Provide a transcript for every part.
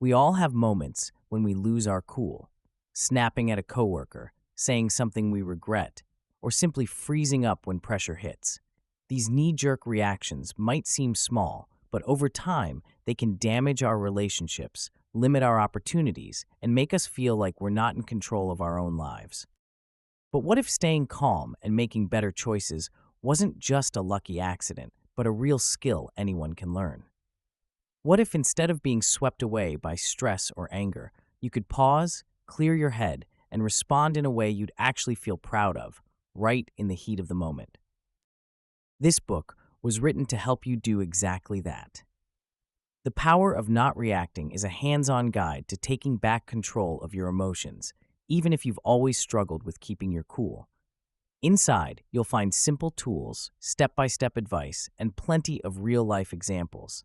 We all have moments when we lose our cool, snapping at a coworker, saying something we regret, or simply freezing up when pressure hits. These knee-jerk reactions might seem small, but over time, they can damage our relationships, limit our opportunities, and make us feel like we're not in control of our own lives. But what if staying calm and making better choices wasn't just a lucky accident, but a real skill anyone can learn? What if instead of being swept away by stress or anger, you could pause, clear your head, and respond in a way you'd actually feel proud of, right in the heat of the moment? This book was written to help you do exactly that. The Power of Not Reacting is a hands-on guide to taking back control of your emotions, even if you've always struggled with keeping your cool. Inside, you'll find simple tools, step-by-step advice, and plenty of real-life examples.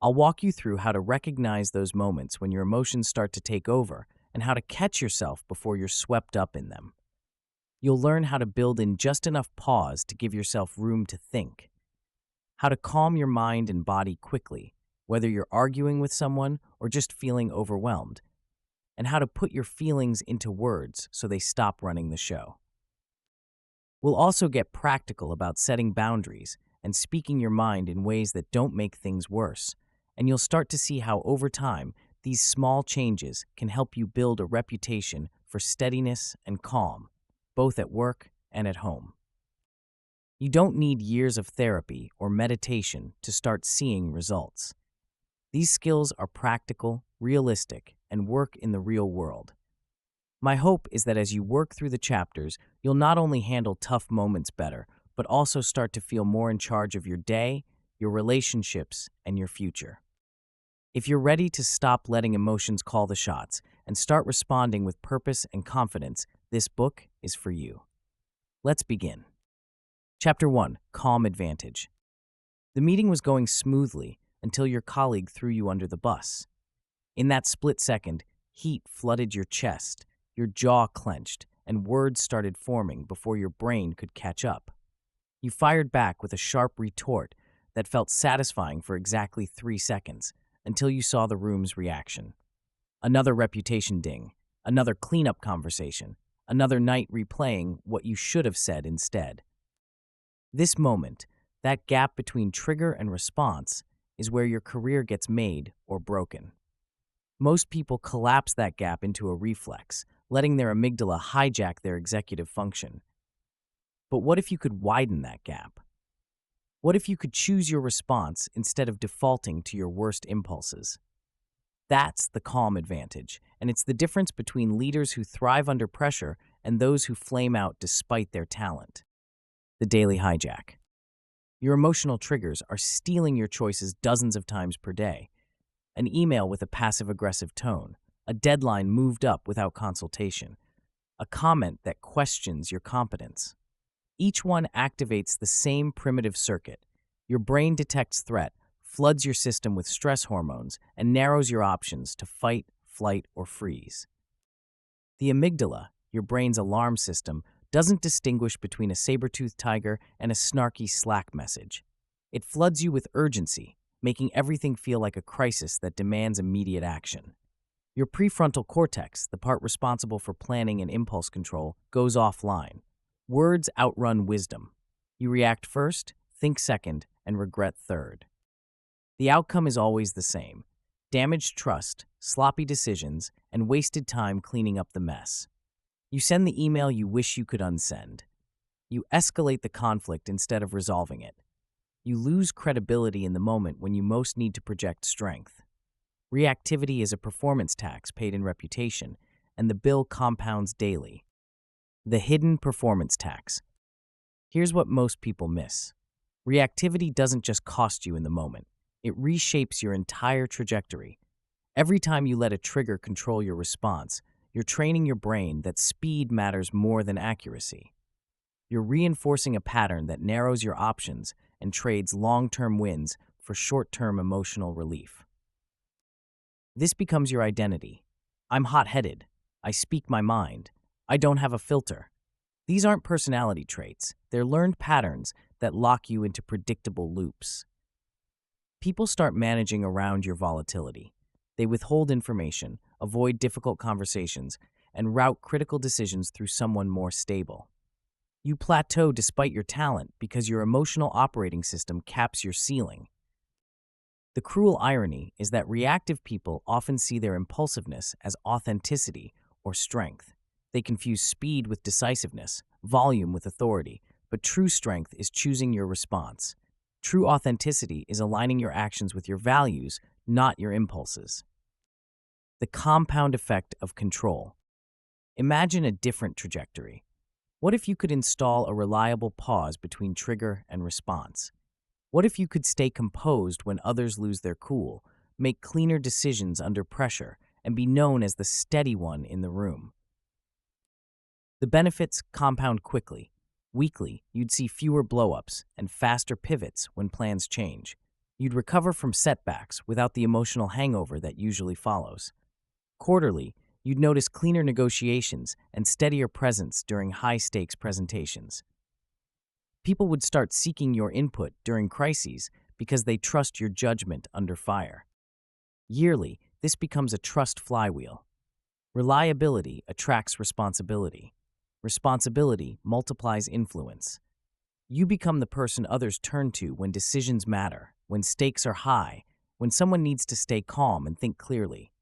I'll walk you through how to recognize those moments when your emotions start to take over and how to catch yourself before you're swept up in them. You'll learn how to build in just enough pause to give yourself room to think, how to calm your mind and body quickly, whether you're arguing with someone or just feeling overwhelmed, and how to put your feelings into words so they stop running the show. We'll also get practical about setting boundaries and speaking your mind in ways that don't make things worse, and you'll start to see how over time these small changes can help you build a reputation for steadiness and calm, both at work and at home. You don't need years of therapy or meditation to start seeing results. These skills are practical, realistic, and work in the real world. My hope is that as you work through the chapters, you'll not only handle tough moments better, but also start to feel more in charge of your day, your relationships, and your future. If you're ready to stop letting emotions call the shots and start responding with purpose and confidence, this book is for you. Let's begin. Chapter 1, Calm Advantage. The meeting was going smoothly until your colleague threw you under the bus. In that split second, heat flooded your chest, your jaw clenched, and words started forming before your brain could catch up. You fired back with a sharp retort that felt satisfying for exactly 3 seconds, until you saw the room's reaction. Another reputation ding, another cleanup conversation, another night replaying what you should have said instead. This moment, that gap between trigger and response, is where your career gets made or broken. Most people collapse that gap into a reflex, letting their amygdala hijack their executive function. But what if you could widen that gap? What if you could choose your response instead of defaulting to your worst impulses? That's the calm advantage, and it's the difference between leaders who thrive under pressure and those who flame out despite their talent. The daily hijack. Your emotional triggers are stealing your choices dozens of times per day. An email with a passive-aggressive tone, a deadline moved up without consultation, a comment that questions your competence. Each one activates the same primitive circuit. Your brain detects threat, floods your system with stress hormones, and narrows your options to fight, flight, or freeze. The amygdala, your brain's alarm system, doesn't distinguish between a saber-toothed tiger and a snarky Slack message. It floods you with urgency, making everything feel like a crisis that demands immediate action. Your prefrontal cortex, the part responsible for planning and impulse control, goes offline. Words outrun wisdom. You react first, think second, and regret third. The outcome is always the same: damaged trust, sloppy decisions, and wasted time cleaning up the mess. You send the email you wish you could unsend. You escalate the conflict instead of resolving it. You lose credibility in the moment when you most need to project strength. Reactivity is a performance tax paid in reputation, and the bill compounds daily. The hidden performance tax. Here's what most people miss. Reactivity doesn't just cost you in the moment. It reshapes your entire trajectory. Every time you let a trigger control your response, you're training your brain that speed matters more than accuracy. You're reinforcing a pattern that narrows your options and trades long-term wins for short-term emotional relief. This becomes your identity. I'm hot-headed. I speak my mind. I don't have a filter. These aren't personality traits. They're learned patterns that lock you into predictable loops. People start managing around your volatility. They withhold information, avoid difficult conversations, and route critical decisions through someone more stable. You plateau despite your talent because your emotional operating system caps your ceiling. The cruel irony is that reactive people often see their impulsiveness as authenticity or strength. They confuse speed with decisiveness, volume with authority, but true strength is choosing your response. True authenticity is aligning your actions with your values, not your impulses. The compound effect of control. Imagine a different trajectory. What if you could install a reliable pause between trigger and response? What if you could stay composed when others lose their cool, make cleaner decisions under pressure, and be known as the steady one in the room? The benefits compound quickly. Weekly, you'd see fewer blowups and faster pivots when plans change. You'd recover from setbacks without the emotional hangover that usually follows. Quarterly, you'd notice cleaner negotiations and steadier presence during high-stakes presentations. People would start seeking your input during crises because they trust your judgment under fire. Yearly, this becomes a trust flywheel. Reliability attracts responsibility. Responsibility multiplies influence. You become the person others turn to when decisions matter, when stakes are high, when someone needs to stay calm and think clearly.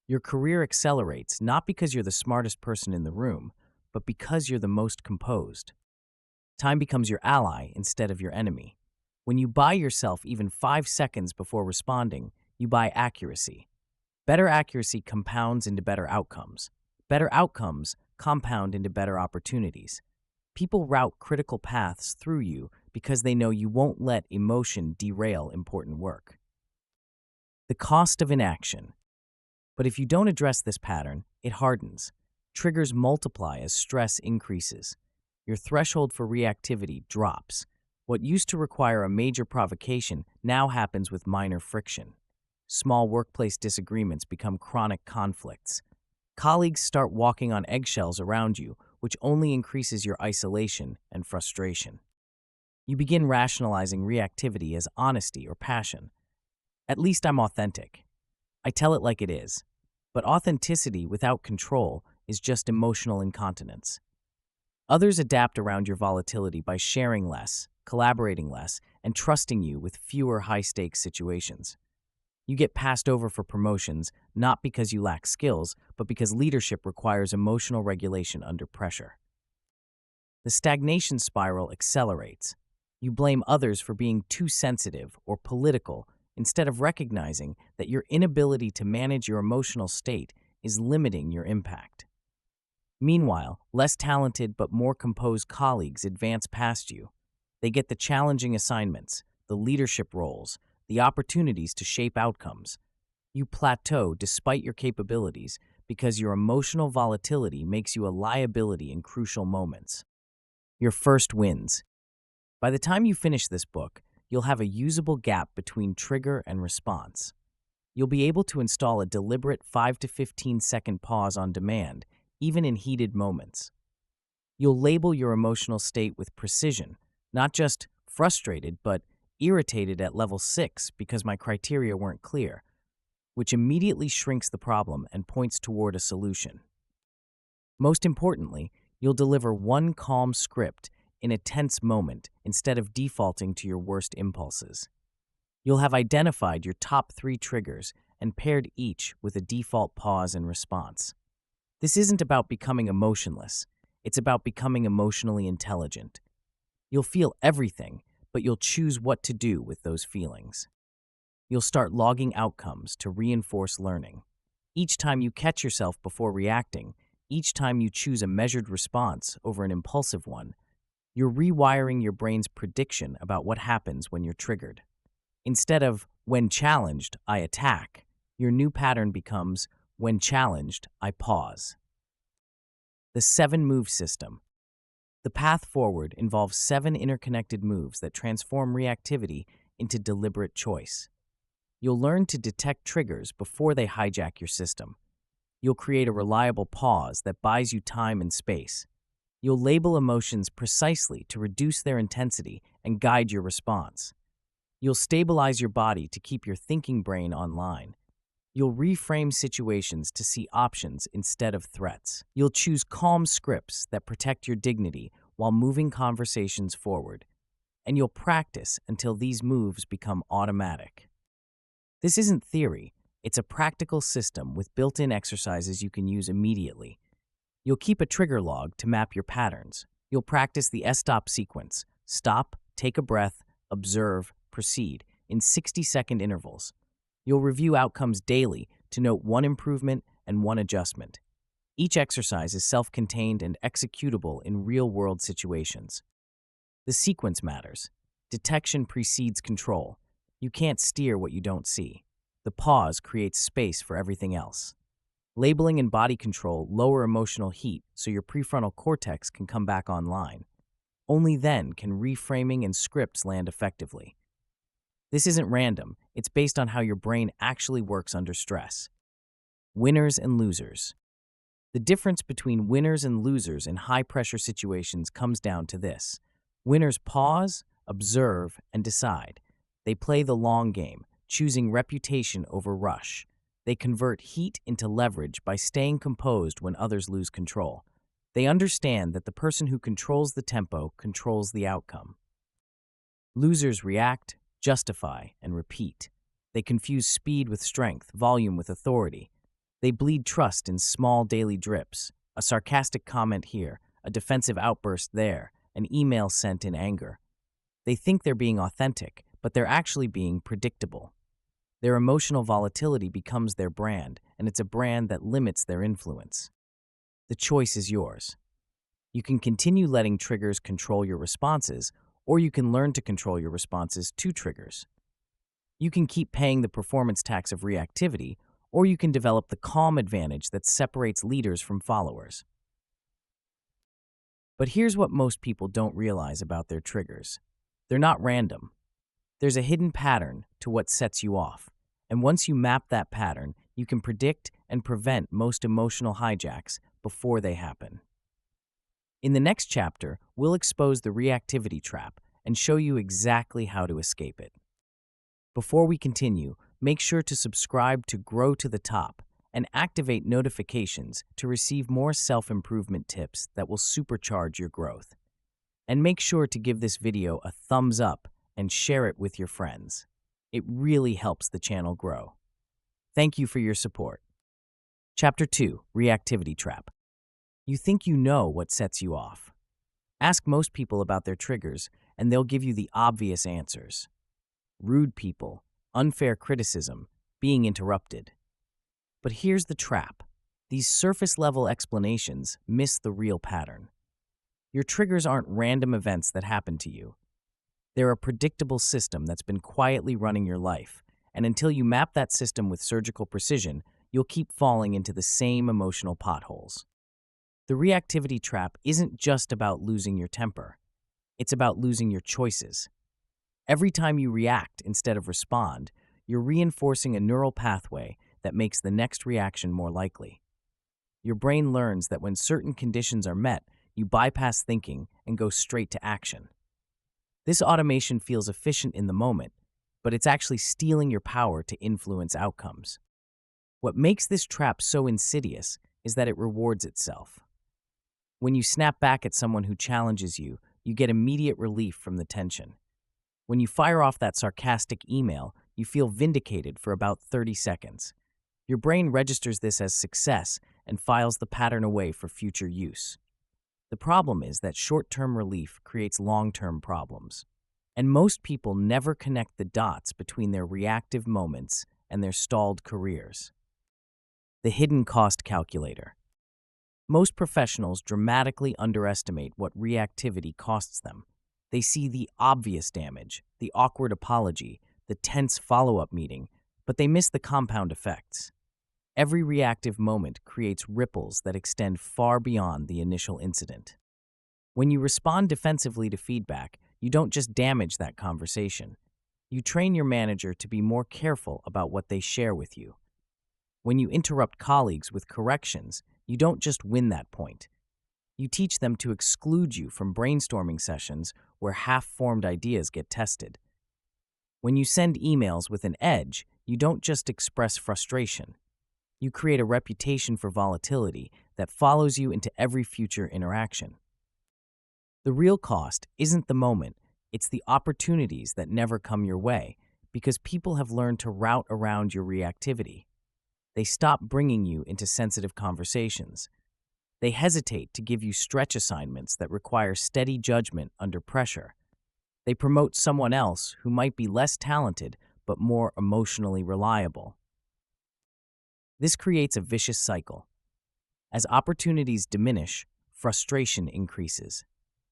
Your career accelerates not because you're the smartest person in the room, but because you're the most composed. Time becomes your ally instead of your enemy. When you buy yourself even 5 seconds before responding, you buy accuracy. Better accuracy compounds into better outcomes. Better outcomes compound into better opportunities. People route critical paths through you because they know you won't let emotion derail important work. The cost of inaction. But if you don't address this pattern, it hardens. Triggers multiply as stress increases. Your threshold for reactivity drops. What used to require a major provocation now happens with minor friction. Small workplace disagreements become chronic conflicts. Colleagues start walking on eggshells around you, which only increases your isolation and frustration. You begin rationalizing reactivity as honesty or passion. At least I'm authentic. I tell it like it is. But authenticity without control is just emotional incontinence. Others adapt around your volatility by sharing less, collaborating less, and trusting you with fewer high-stakes situations. You get passed over for promotions not because you lack skills, but because leadership requires emotional regulation under pressure. The stagnation spiral accelerates. You blame others for being too sensitive or political instead of recognizing that your inability to manage your emotional state is limiting your impact. Meanwhile, less talented but more composed colleagues advance past you. They get the challenging assignments, the leadership roles, the opportunities to shape outcomes. You plateau despite your capabilities because your emotional volatility makes you a liability in crucial moments. Your first wins. By the time you finish this book, you'll have a usable gap between trigger and response. You'll be able to install a deliberate 5 to 15-second pause on demand, even in heated moments. You'll label your emotional state with precision, not just frustrated, but irritated at level 6 because my criteria weren't clear, which immediately shrinks the problem and points toward a solution. Most importantly, you'll deliver one calm script in a tense moment instead of defaulting to your worst impulses. You'll have identified your top 3 triggers and paired each with a default pause and response. This isn't about becoming emotionless. It's about becoming emotionally intelligent. You'll feel everything, but you'll choose what to do with those feelings. You'll start logging outcomes to reinforce learning. Each time you catch yourself before reacting, each time you choose a measured response over an impulsive one, you're rewiring your brain's prediction about what happens when you're triggered. Instead of, when challenged, I attack, your new pattern becomes, when challenged, I pause. The 7-move system. The path forward involves 7 interconnected moves that transform reactivity into deliberate choice. You'll learn to detect triggers before they hijack your system. You'll create a reliable pause that buys you time and space. You'll label emotions precisely to reduce their intensity and guide your response. You'll stabilize your body to keep your thinking brain online. You'll reframe situations to see options instead of threats. You'll choose calm scripts that protect your dignity while moving conversations forward. And you'll practice until these moves become automatic. This isn't theory, it's a practical system with built-in exercises you can use immediately. You'll keep a trigger log to map your patterns. You'll practice the S.T.O.P sequence: stop, take a breath, observe, proceed, in 60-second intervals. You'll review outcomes daily to note one improvement and one adjustment. Each exercise is self-contained and executable in real-world situations. The sequence matters. Detection precedes control. You can't steer what you don't see. The pause creates space for everything else. Labeling and body control lower emotional heat so your prefrontal cortex can come back online. Only then can reframing and scripts land effectively. This isn't random, it's based on how your brain actually works under stress. Winners and losers. The difference between winners and losers in high-pressure situations comes down to this. Winners pause, observe, and decide. They play the long game, choosing reputation over rush. They convert heat into leverage by staying composed when others lose control. They understand that the person who controls the tempo controls the outcome. Losers react, justify, and repeat. They confuse speed with strength, volume with authority. They bleed trust in small daily drips, a sarcastic comment here, a defensive outburst there, an email sent in anger. They think they're being authentic, but they're actually being predictable. Their emotional volatility becomes their brand, and it's a brand that limits their influence. The choice is yours. You can continue letting triggers control your responses, or you can learn to control your responses to triggers. You can keep paying the performance tax of reactivity, or you can develop the calm advantage that separates leaders from followers. But here's what most people don't realize about their triggers. They're not random. There's a hidden pattern to what sets you off, and once you map that pattern, you can predict and prevent most emotional hijacks before they happen. In the next chapter, we'll expose the reactivity trap and show you exactly how to escape it. Before we continue, make sure to subscribe to Grow to the Top and activate notifications to receive more self-improvement tips that will supercharge your growth. And make sure to give this video a thumbs up and share it with your friends. It really helps the channel grow. Thank you for your support. Chapter 2, Reactivity Trap. You think you know what sets you off. Ask most people about their triggers, and they'll give you the obvious answers. Rude people, unfair criticism, being interrupted. But here's the trap. These surface-level explanations miss the real pattern. Your triggers aren't random events that happen to you. They're a predictable system that's been quietly running your life, and until you map that system with surgical precision, you'll keep falling into the same emotional potholes. The reactivity trap isn't just about losing your temper. It's about losing your choices. Every time you react instead of respond, you're reinforcing a neural pathway that makes the next reaction more likely. Your brain learns that when certain conditions are met, you bypass thinking and go straight to action. This automation feels efficient in the moment, but it's actually stealing your power to influence outcomes. What makes this trap so insidious is that it rewards itself. When you snap back at someone who challenges you, you get immediate relief from the tension. When you fire off that sarcastic email, you feel vindicated for about 30 seconds. Your brain registers this as success and files the pattern away for future use. The problem is that short-term relief creates long-term problems. And most people never connect the dots between their reactive moments and their stalled careers. The hidden cost calculator. Most professionals dramatically underestimate what reactivity costs them. They see the obvious damage, the awkward apology, the tense follow-up meeting, but they miss the compound effects. Every reactive moment creates ripples that extend far beyond the initial incident. When you respond defensively to feedback, you don't just damage that conversation. You train your manager to be more careful about what they share with you. When you interrupt colleagues with corrections, you don't just win that point. You teach them to exclude you from brainstorming sessions where half-formed ideas get tested. When you send emails with an edge, you don't just express frustration. You create a reputation for volatility that follows you into every future interaction. The real cost isn't the moment, it's the opportunities that never come your way because people have learned to route around your reactivity. They stop bringing you into sensitive conversations. They hesitate to give you stretch assignments that require steady judgment under pressure. They promote someone else who might be less talented but more emotionally reliable. This creates a vicious cycle. As opportunities diminish, frustration increases.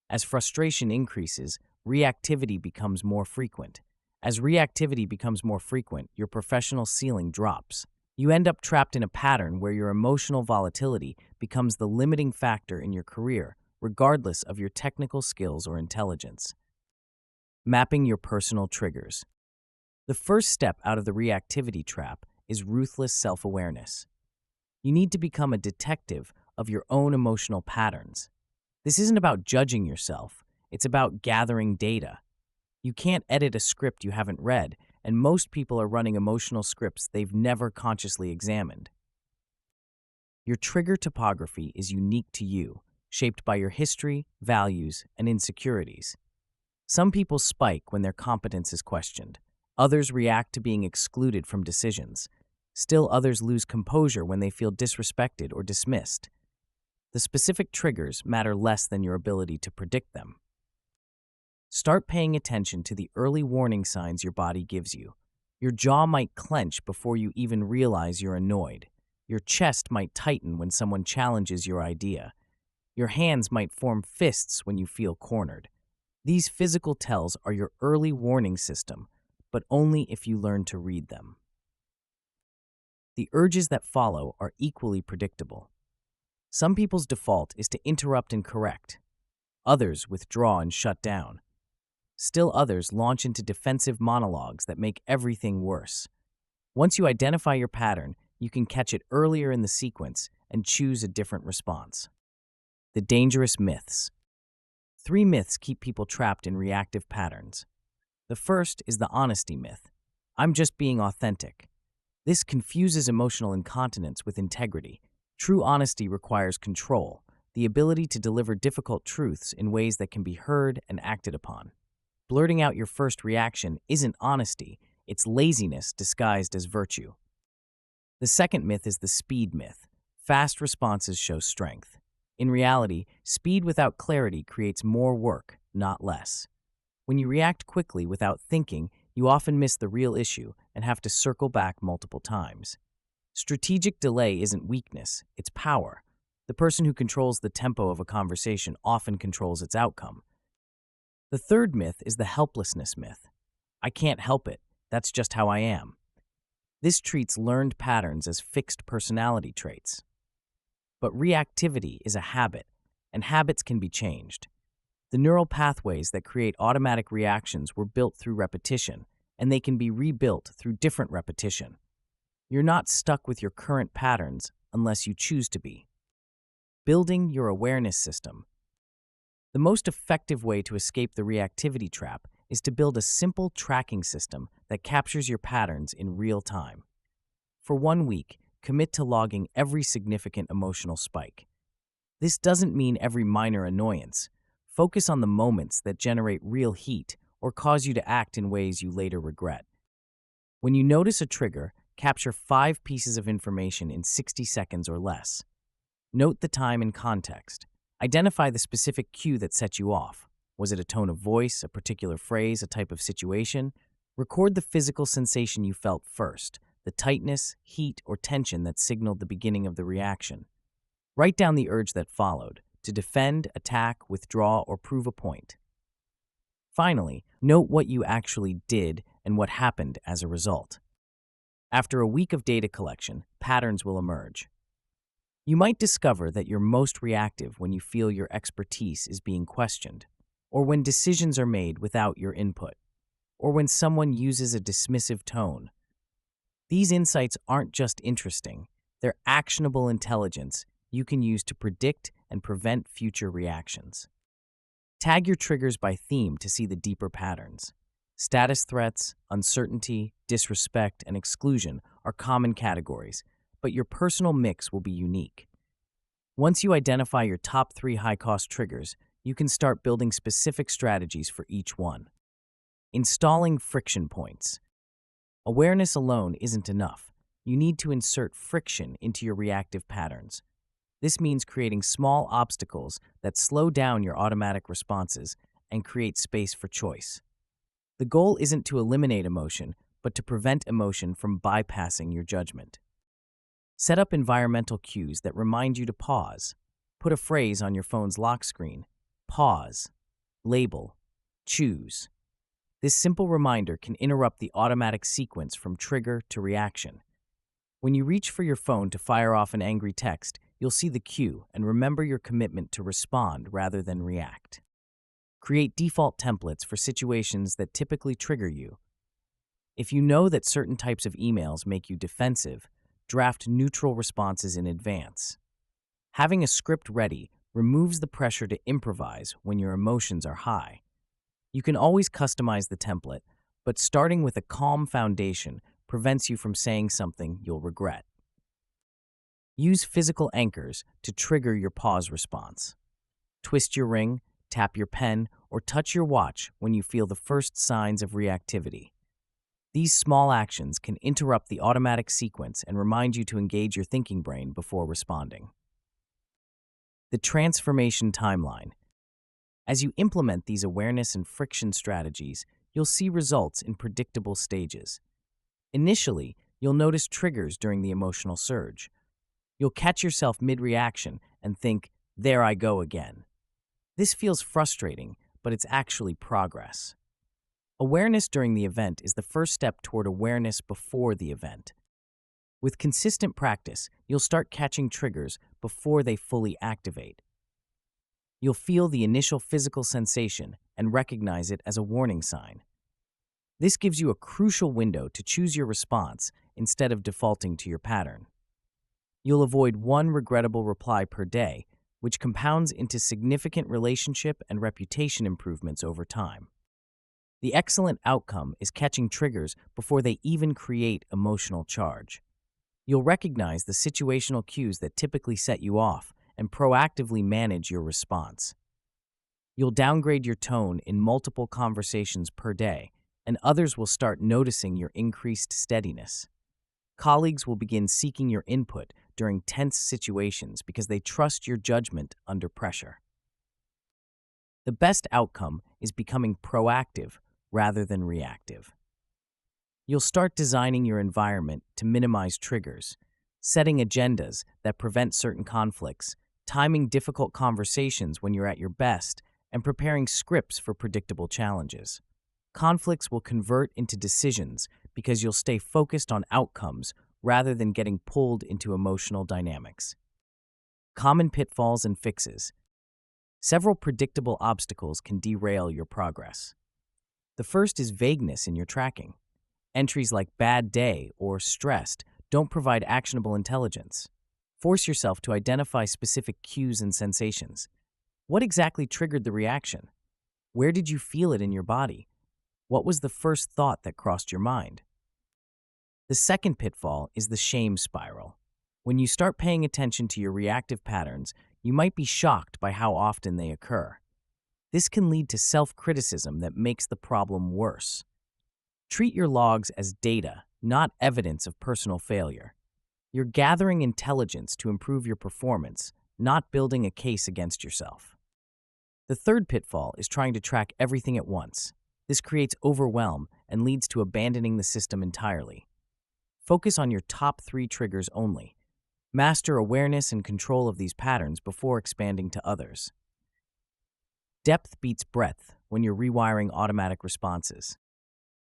As frustration increases, reactivity becomes more frequent. As reactivity becomes more frequent, your professional ceiling drops. You end up trapped in a pattern where your emotional volatility becomes the limiting factor in your career, regardless of your technical skills or intelligence. Mapping your personal triggers. The first step out of the reactivity trap is ruthless self-awareness. You need to become a detective of your own emotional patterns. This isn't about judging yourself, it's about gathering data. You can't edit a script you haven't read, and most people are running emotional scripts they've never consciously examined. Your trigger topography is unique to you, shaped by your history, values, and insecurities. Some people spike when their competence is questioned. Others react to being excluded from decisions. Still others lose composure when they feel disrespected or dismissed. The specific triggers matter less than your ability to predict them. Start paying attention to the early warning signs your body gives you. Your jaw might clench before you even realize you're annoyed. Your chest might tighten when someone challenges your idea. Your hands might form fists when you feel cornered. These physical tells are your early warning system, but only if you learn to read them. The urges that follow are equally predictable. Some people's default is to interrupt and correct. Others withdraw and shut down. Still others launch into defensive monologues that make everything worse. Once you identify your pattern, you can catch it earlier in the sequence and choose a different response. The dangerous myths. 3 myths keep people trapped in reactive patterns. The first is the honesty myth. I'm just being authentic. This confuses emotional incontinence with integrity. True honesty requires control, the ability to deliver difficult truths in ways that can be heard and acted upon. Blurting out your first reaction isn't honesty, it's laziness disguised as virtue. The second myth is the speed myth. Fast responses show strength. In reality, speed without clarity creates more work, not less. When you react quickly without thinking, you often miss the real issue and have to circle back multiple times. Strategic delay isn't weakness, it's power. The person who controls the tempo of a conversation often controls its outcome. The third myth is the helplessness myth. I can't help it, that's just how I am. This treats learned patterns as fixed personality traits. But reactivity is a habit, and habits can be changed. The neural pathways that create automatic reactions were built through repetition, and they can be rebuilt through different repetition. You're not stuck with your current patterns unless you choose to be. Building your awareness system. The most effective way to escape the reactivity trap is to build a simple tracking system that captures your patterns in real time. For 1 week, commit to logging every significant emotional spike. This doesn't mean every minor annoyance. Focus on the moments that generate real heat or cause you to act in ways you later regret. When you notice a trigger, capture 5 pieces of information in 60 seconds or less. Note the time and context. Identify the specific cue that set you off. Was it a tone of voice, a particular phrase, a type of situation? Record the physical sensation you felt first, the tightness, heat, or tension that signaled the beginning of the reaction. Write down the urge that followed, to defend, attack, withdraw, or prove a point. Finally, note what you actually did and what happened as a result. After a week of data collection, patterns will emerge. You might discover that you're most reactive when you feel your expertise is being questioned, or when decisions are made without your input, or when someone uses a dismissive tone. These insights aren't just interesting, they're actionable intelligence you can use to predict and prevent future reactions. Tag your triggers by theme to see the deeper patterns. Status threats, uncertainty, disrespect, and exclusion are common categories, but your personal mix will be unique. Once you identify your top 3 high-cost triggers, you can start building specific strategies for each one. Installing friction points. Awareness alone isn't enough. You need to insert friction into your reactive patterns. This means creating small obstacles that slow down your automatic responses and create space for choice. The goal isn't to eliminate emotion, but to prevent emotion from bypassing your judgment. Set up environmental cues that remind you to pause. Put a phrase on your phone's lock screen. Pause. Label. Choose. This simple reminder can interrupt the automatic sequence from trigger to reaction. When you reach for your phone to fire off an angry text, you'll see the cue and remember your commitment to respond rather than react. Create default templates for situations that typically trigger you. If you know that certain types of emails make you defensive, draft neutral responses in advance. Having a script ready removes the pressure to improvise when your emotions are high. You can always customize the template, but starting with a calm foundation prevents you from saying something you'll regret. Use physical anchors to trigger your pause response. Twist your ring, tap your pen, or touch your watch when you feel the first signs of reactivity. These small actions can interrupt the automatic sequence and remind you to engage your thinking brain before responding. The transformation timeline. As you implement these awareness and friction strategies, you'll see results in predictable stages. Initially, you'll notice triggers during the emotional surge. You'll catch yourself mid-reaction and think, "There I go again." This feels frustrating, but it's actually progress. Awareness during the event is the first step toward awareness before the event. With consistent practice, you'll start catching triggers before they fully activate. You'll feel the initial physical sensation and recognize it as a warning sign. This gives you a crucial window to choose your response instead of defaulting to your pattern. You'll avoid one regrettable reply per day, which compounds into significant relationship and reputation improvements over time. The excellent outcome is catching triggers before they even create emotional charge. You'll recognize the situational cues that typically set you off and proactively manage your response. You'll downgrade your tone in multiple conversations per day, and others will start noticing your increased steadiness. Colleagues will begin seeking your input during tense situations because they trust your judgment under pressure. The best outcome is becoming proactive rather than reactive. You'll start designing your environment to minimize triggers, setting agendas that prevent certain conflicts, timing difficult conversations when you're at your best, and preparing scripts for predictable challenges. Conflicts will convert into decisions because you'll stay focused on outcomes rather than getting pulled into emotional dynamics. Common pitfalls and fixes. Several predictable obstacles can derail your progress. The first is vagueness in your tracking. Entries like bad day or stressed don't provide actionable intelligence. Force yourself to identify specific cues and sensations. What exactly triggered the reaction? Where did you feel it in your body? What was the first thought that crossed your mind? The second pitfall is the shame spiral. When you start paying attention to your reactive patterns, you might be shocked by how often they occur. This can lead to self-criticism that makes the problem worse. Treat your logs as data, not evidence of personal failure. You're gathering intelligence to improve your performance, not building a case against yourself. The third pitfall is trying to track everything at once. This creates overwhelm and leads to abandoning the system entirely. Focus on your top 3 triggers only. Master awareness and control of these patterns before expanding to others. Depth beats breadth when you're rewiring automatic responses.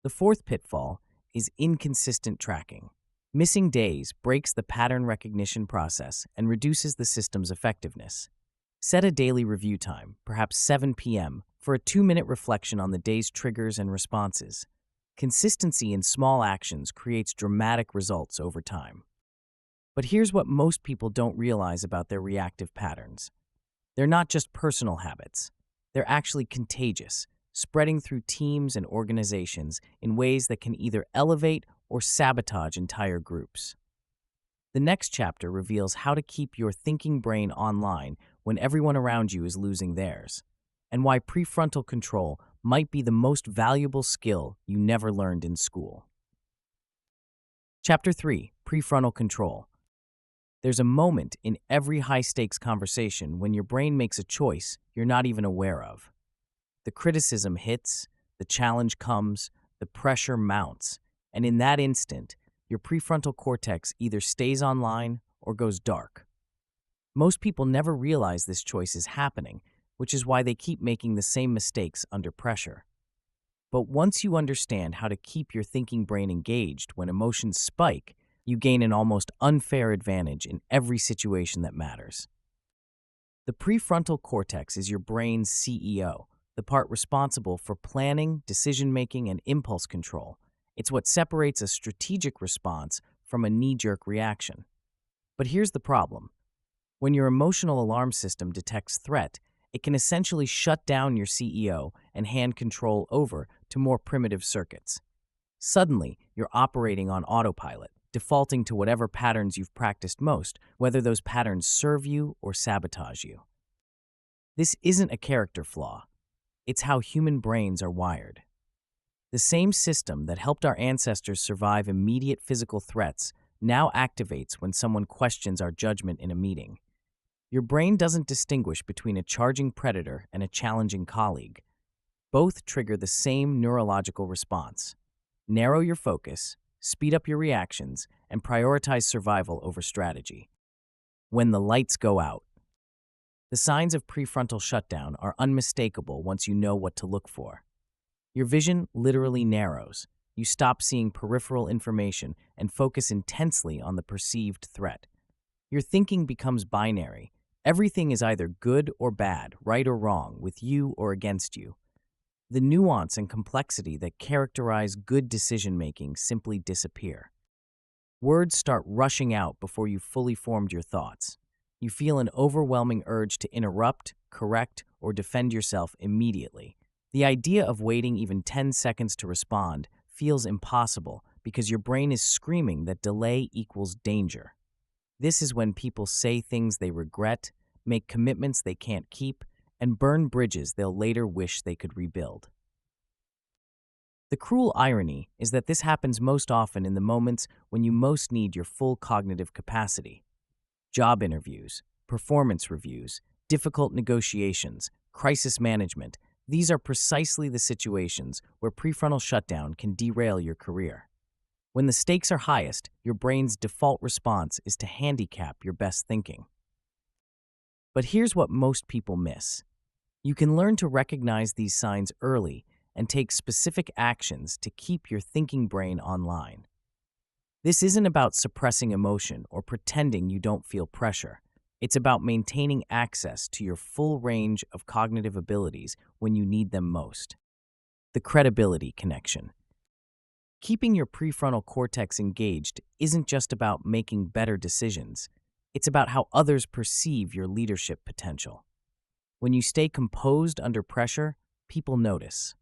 The fourth pitfall is inconsistent tracking. Missing days breaks the pattern recognition process and reduces the system's effectiveness. Set a daily review time, perhaps 7 p.m., for a 2-minute reflection on the day's triggers and responses. Consistency in small actions creates dramatic results over time. But here's what most people don't realize about their reactive patterns. They're not just personal habits. They're actually contagious. spreading through teams and organizations in ways that can either elevate or sabotage entire groups. The next chapter reveals how to keep your thinking brain online when everyone around you is losing theirs, and why prefrontal control might be the most valuable skill you never learned in school. Chapter 3: Prefrontal Control. There's a moment in every high-stakes conversation when your brain makes a choice you're not even aware of. The criticism hits, the challenge comes, the pressure mounts, and in that instant, your prefrontal cortex either stays online or goes dark. Most people never realize this choice is happening, which is why they keep making the same mistakes under pressure. But once you understand how to keep your thinking brain engaged when emotions spike, you gain an almost unfair advantage in every situation that matters. The prefrontal cortex is your brain's CEO, the part responsible for planning, decision-making, and impulse control. It's what separates a strategic response from a knee-jerk reaction. But here's the problem. When your emotional alarm system detects threat, it can essentially shut down your CEO and hand control over to more primitive circuits. Suddenly, you're operating on autopilot, defaulting to whatever patterns you've practiced most, whether those patterns serve you or sabotage you. This isn't a character flaw. It's how human brains are wired. The same system that helped our ancestors survive immediate physical threats now activates when someone questions our judgment in a meeting. Your brain doesn't distinguish between a charging predator and a challenging colleague. Both trigger the same neurological response. Narrow your focus, speed up your reactions, and prioritize survival over strategy. When the lights go out. The signs of prefrontal shutdown are unmistakable once you know what to look for. Your vision literally narrows. You stop seeing peripheral information and focus intensely on the perceived threat. Your thinking becomes binary. Everything is either good or bad, right or wrong, with you or against you. The nuance and complexity that characterize good decision-making simply disappear. Words start rushing out before you've fully formed your thoughts. You feel an overwhelming urge to interrupt, correct, or defend yourself immediately. The idea of waiting even 10 seconds to respond feels impossible because your brain is screaming that delay equals danger. This is when people say things they regret, make commitments they can't keep, and burn bridges they'll later wish they could rebuild. The cruel irony is that this happens most often in the moments when you most need your full cognitive capacity. Job interviews, performance reviews, difficult negotiations, crisis management, these are precisely the situations where prefrontal shutdown can derail your career. When the stakes are highest, your brain's default response is to handicap your best thinking. But here's what most people miss. You can learn to recognize these signs early and take specific actions to keep your thinking brain online. This isn't about suppressing emotion or pretending you don't feel pressure. It's about maintaining access to your full range of cognitive abilities when you need them most. The credibility connection. Keeping your prefrontal cortex engaged isn't just about making better decisions. It's about how others perceive your leadership potential. When you stay composed under pressure, people notice.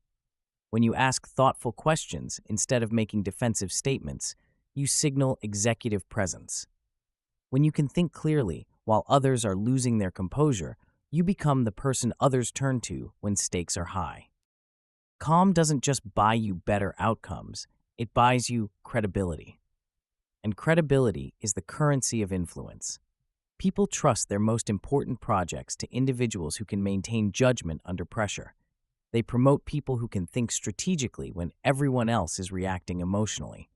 When you ask thoughtful questions instead of making defensive statements, you signal executive presence. When you can think clearly while others are losing their composure, you become the person others turn to when stakes are high. Calm doesn't just buy you better outcomes, it buys you credibility. And credibility is the currency of influence. People trust their most important projects to individuals who can maintain judgment under pressure. They promote people who can think strategically when everyone else is reacting emotionally.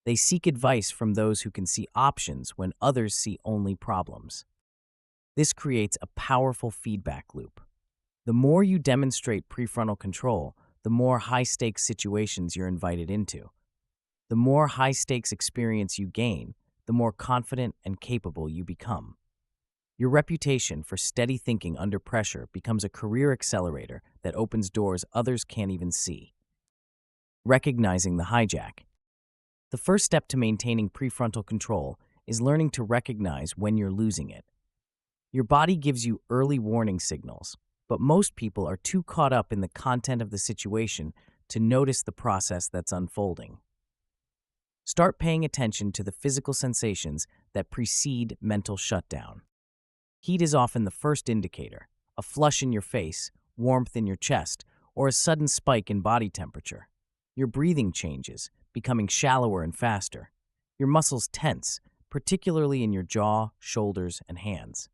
They seek advice from those who can see options when others see only problems. This creates a powerful feedback loop. The more you demonstrate prefrontal control, the more high-stakes situations you're invited into. The more high-stakes experience you gain, the more confident and capable you become. Your reputation for steady thinking under pressure becomes a career accelerator that opens doors others can't even see. Recognizing the hijack. The first step to maintaining prefrontal control is learning to recognize when you're losing it. Your body gives you early warning signals. but most people are too caught up in the content of the situation to notice the process that's unfolding. Start paying attention to the physical sensations that precede mental shutdown. Heat is often the first indicator: a flush in your face, warmth in your chest, or a sudden spike in body temperature. Your breathing changes, becoming shallower and faster. Your muscles tense, particularly in your jaw, shoulders, and hands.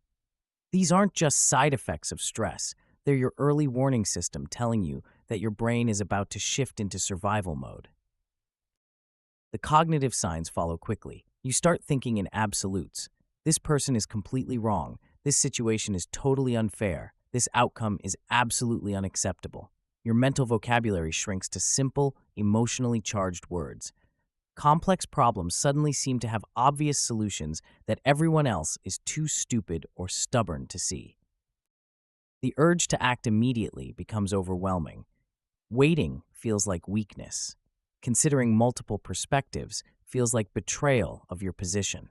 These aren't just side effects of stress, they're your early warning system telling you that your brain is about to shift into survival mode. The cognitive signs follow quickly. You start thinking in absolutes. This person is completely wrong. This situation is totally unfair. This outcome is absolutely unacceptable. Your mental vocabulary shrinks to simple, emotionally charged words. Complex problems suddenly seem to have obvious solutions that everyone else is too stupid or stubborn to see. The urge to act immediately becomes overwhelming. Waiting feels like weakness. Considering multiple perspectives feels like betrayal of your position.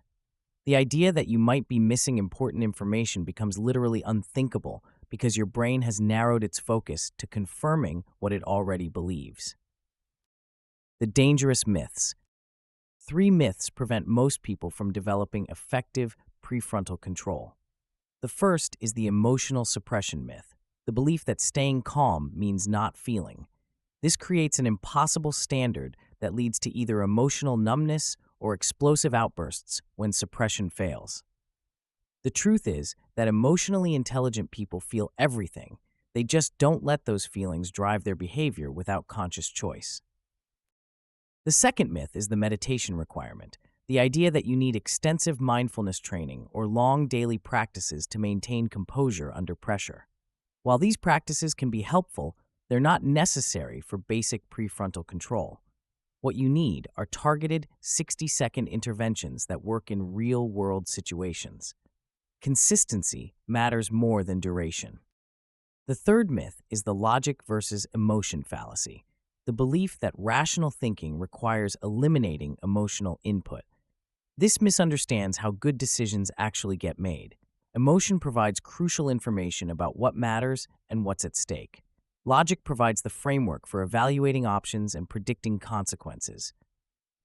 The idea that you might be missing important information becomes literally unthinkable because your brain has narrowed its focus to confirming what it already believes. The dangerous myths. 3 myths prevent most people from developing effective prefrontal control. The first is the emotional suppression myth, the belief that staying calm means not feeling. This creates an impossible standard that leads to either emotional numbness or explosive outbursts when suppression fails. The truth is that emotionally intelligent people feel everything. They just don't let those feelings drive their behavior without conscious choice. The second myth is the meditation requirement, the idea that you need extensive mindfulness training or long daily practices to maintain composure under pressure. While these practices can be helpful, they're not necessary for basic prefrontal control. What you need are targeted 60-second interventions that work in real-world situations. Consistency matters more than duration. The third myth is the logic versus emotion fallacy, the belief that rational thinking requires eliminating emotional input. This misunderstands how good decisions actually get made. Emotion provides crucial information about what matters and what's at stake. Logic provides the framework for evaluating options and predicting consequences.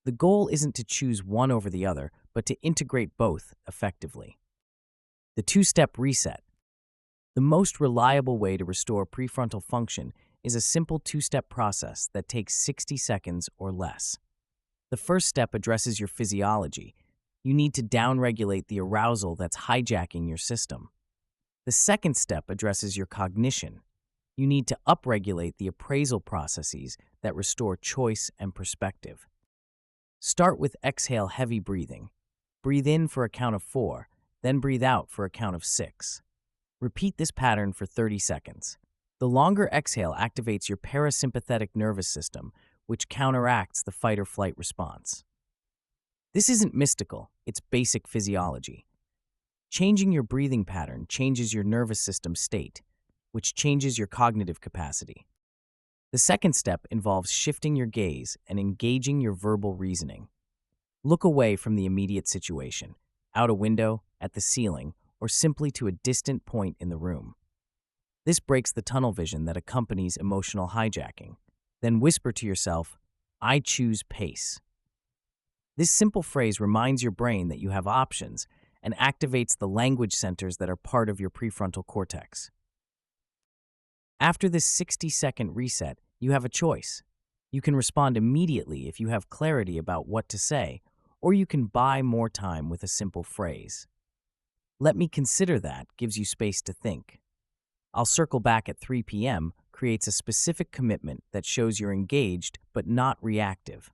The goal isn't to choose one over the other, but to integrate both effectively. The 2-step reset. The most reliable way to restore prefrontal function is a simple 2-step process that takes 60 seconds or less. The first step addresses your physiology. You need to downregulate the arousal that's hijacking your system. The second step addresses your cognition. You need to upregulate the appraisal processes that restore choice and perspective. Start with exhale heavy breathing. Breathe in for a count of 4, then breathe out for a count of 6. Repeat this pattern for 30 seconds. The longer exhale activates your parasympathetic nervous system, which counteracts the fight or flight response. This isn't mystical, it's basic physiology. Changing your breathing pattern changes your nervous system state, which changes your cognitive capacity. The second step involves shifting your gaze and engaging your verbal reasoning. Look away from the immediate situation, out a window, at the ceiling, or simply to a distant point in the room. This breaks the tunnel vision that accompanies emotional hijacking. Then whisper to yourself, "I choose pace." This simple phrase reminds your brain that you have options and activates the language centers that are part of your prefrontal cortex. After this 60-second reset, you have a choice. You can respond immediately if you have clarity about what to say, or you can buy more time with a simple phrase. "Let me consider that" gives you space to think. "I'll circle back at 3 p.m. creates a specific commitment that shows you're engaged but not reactive.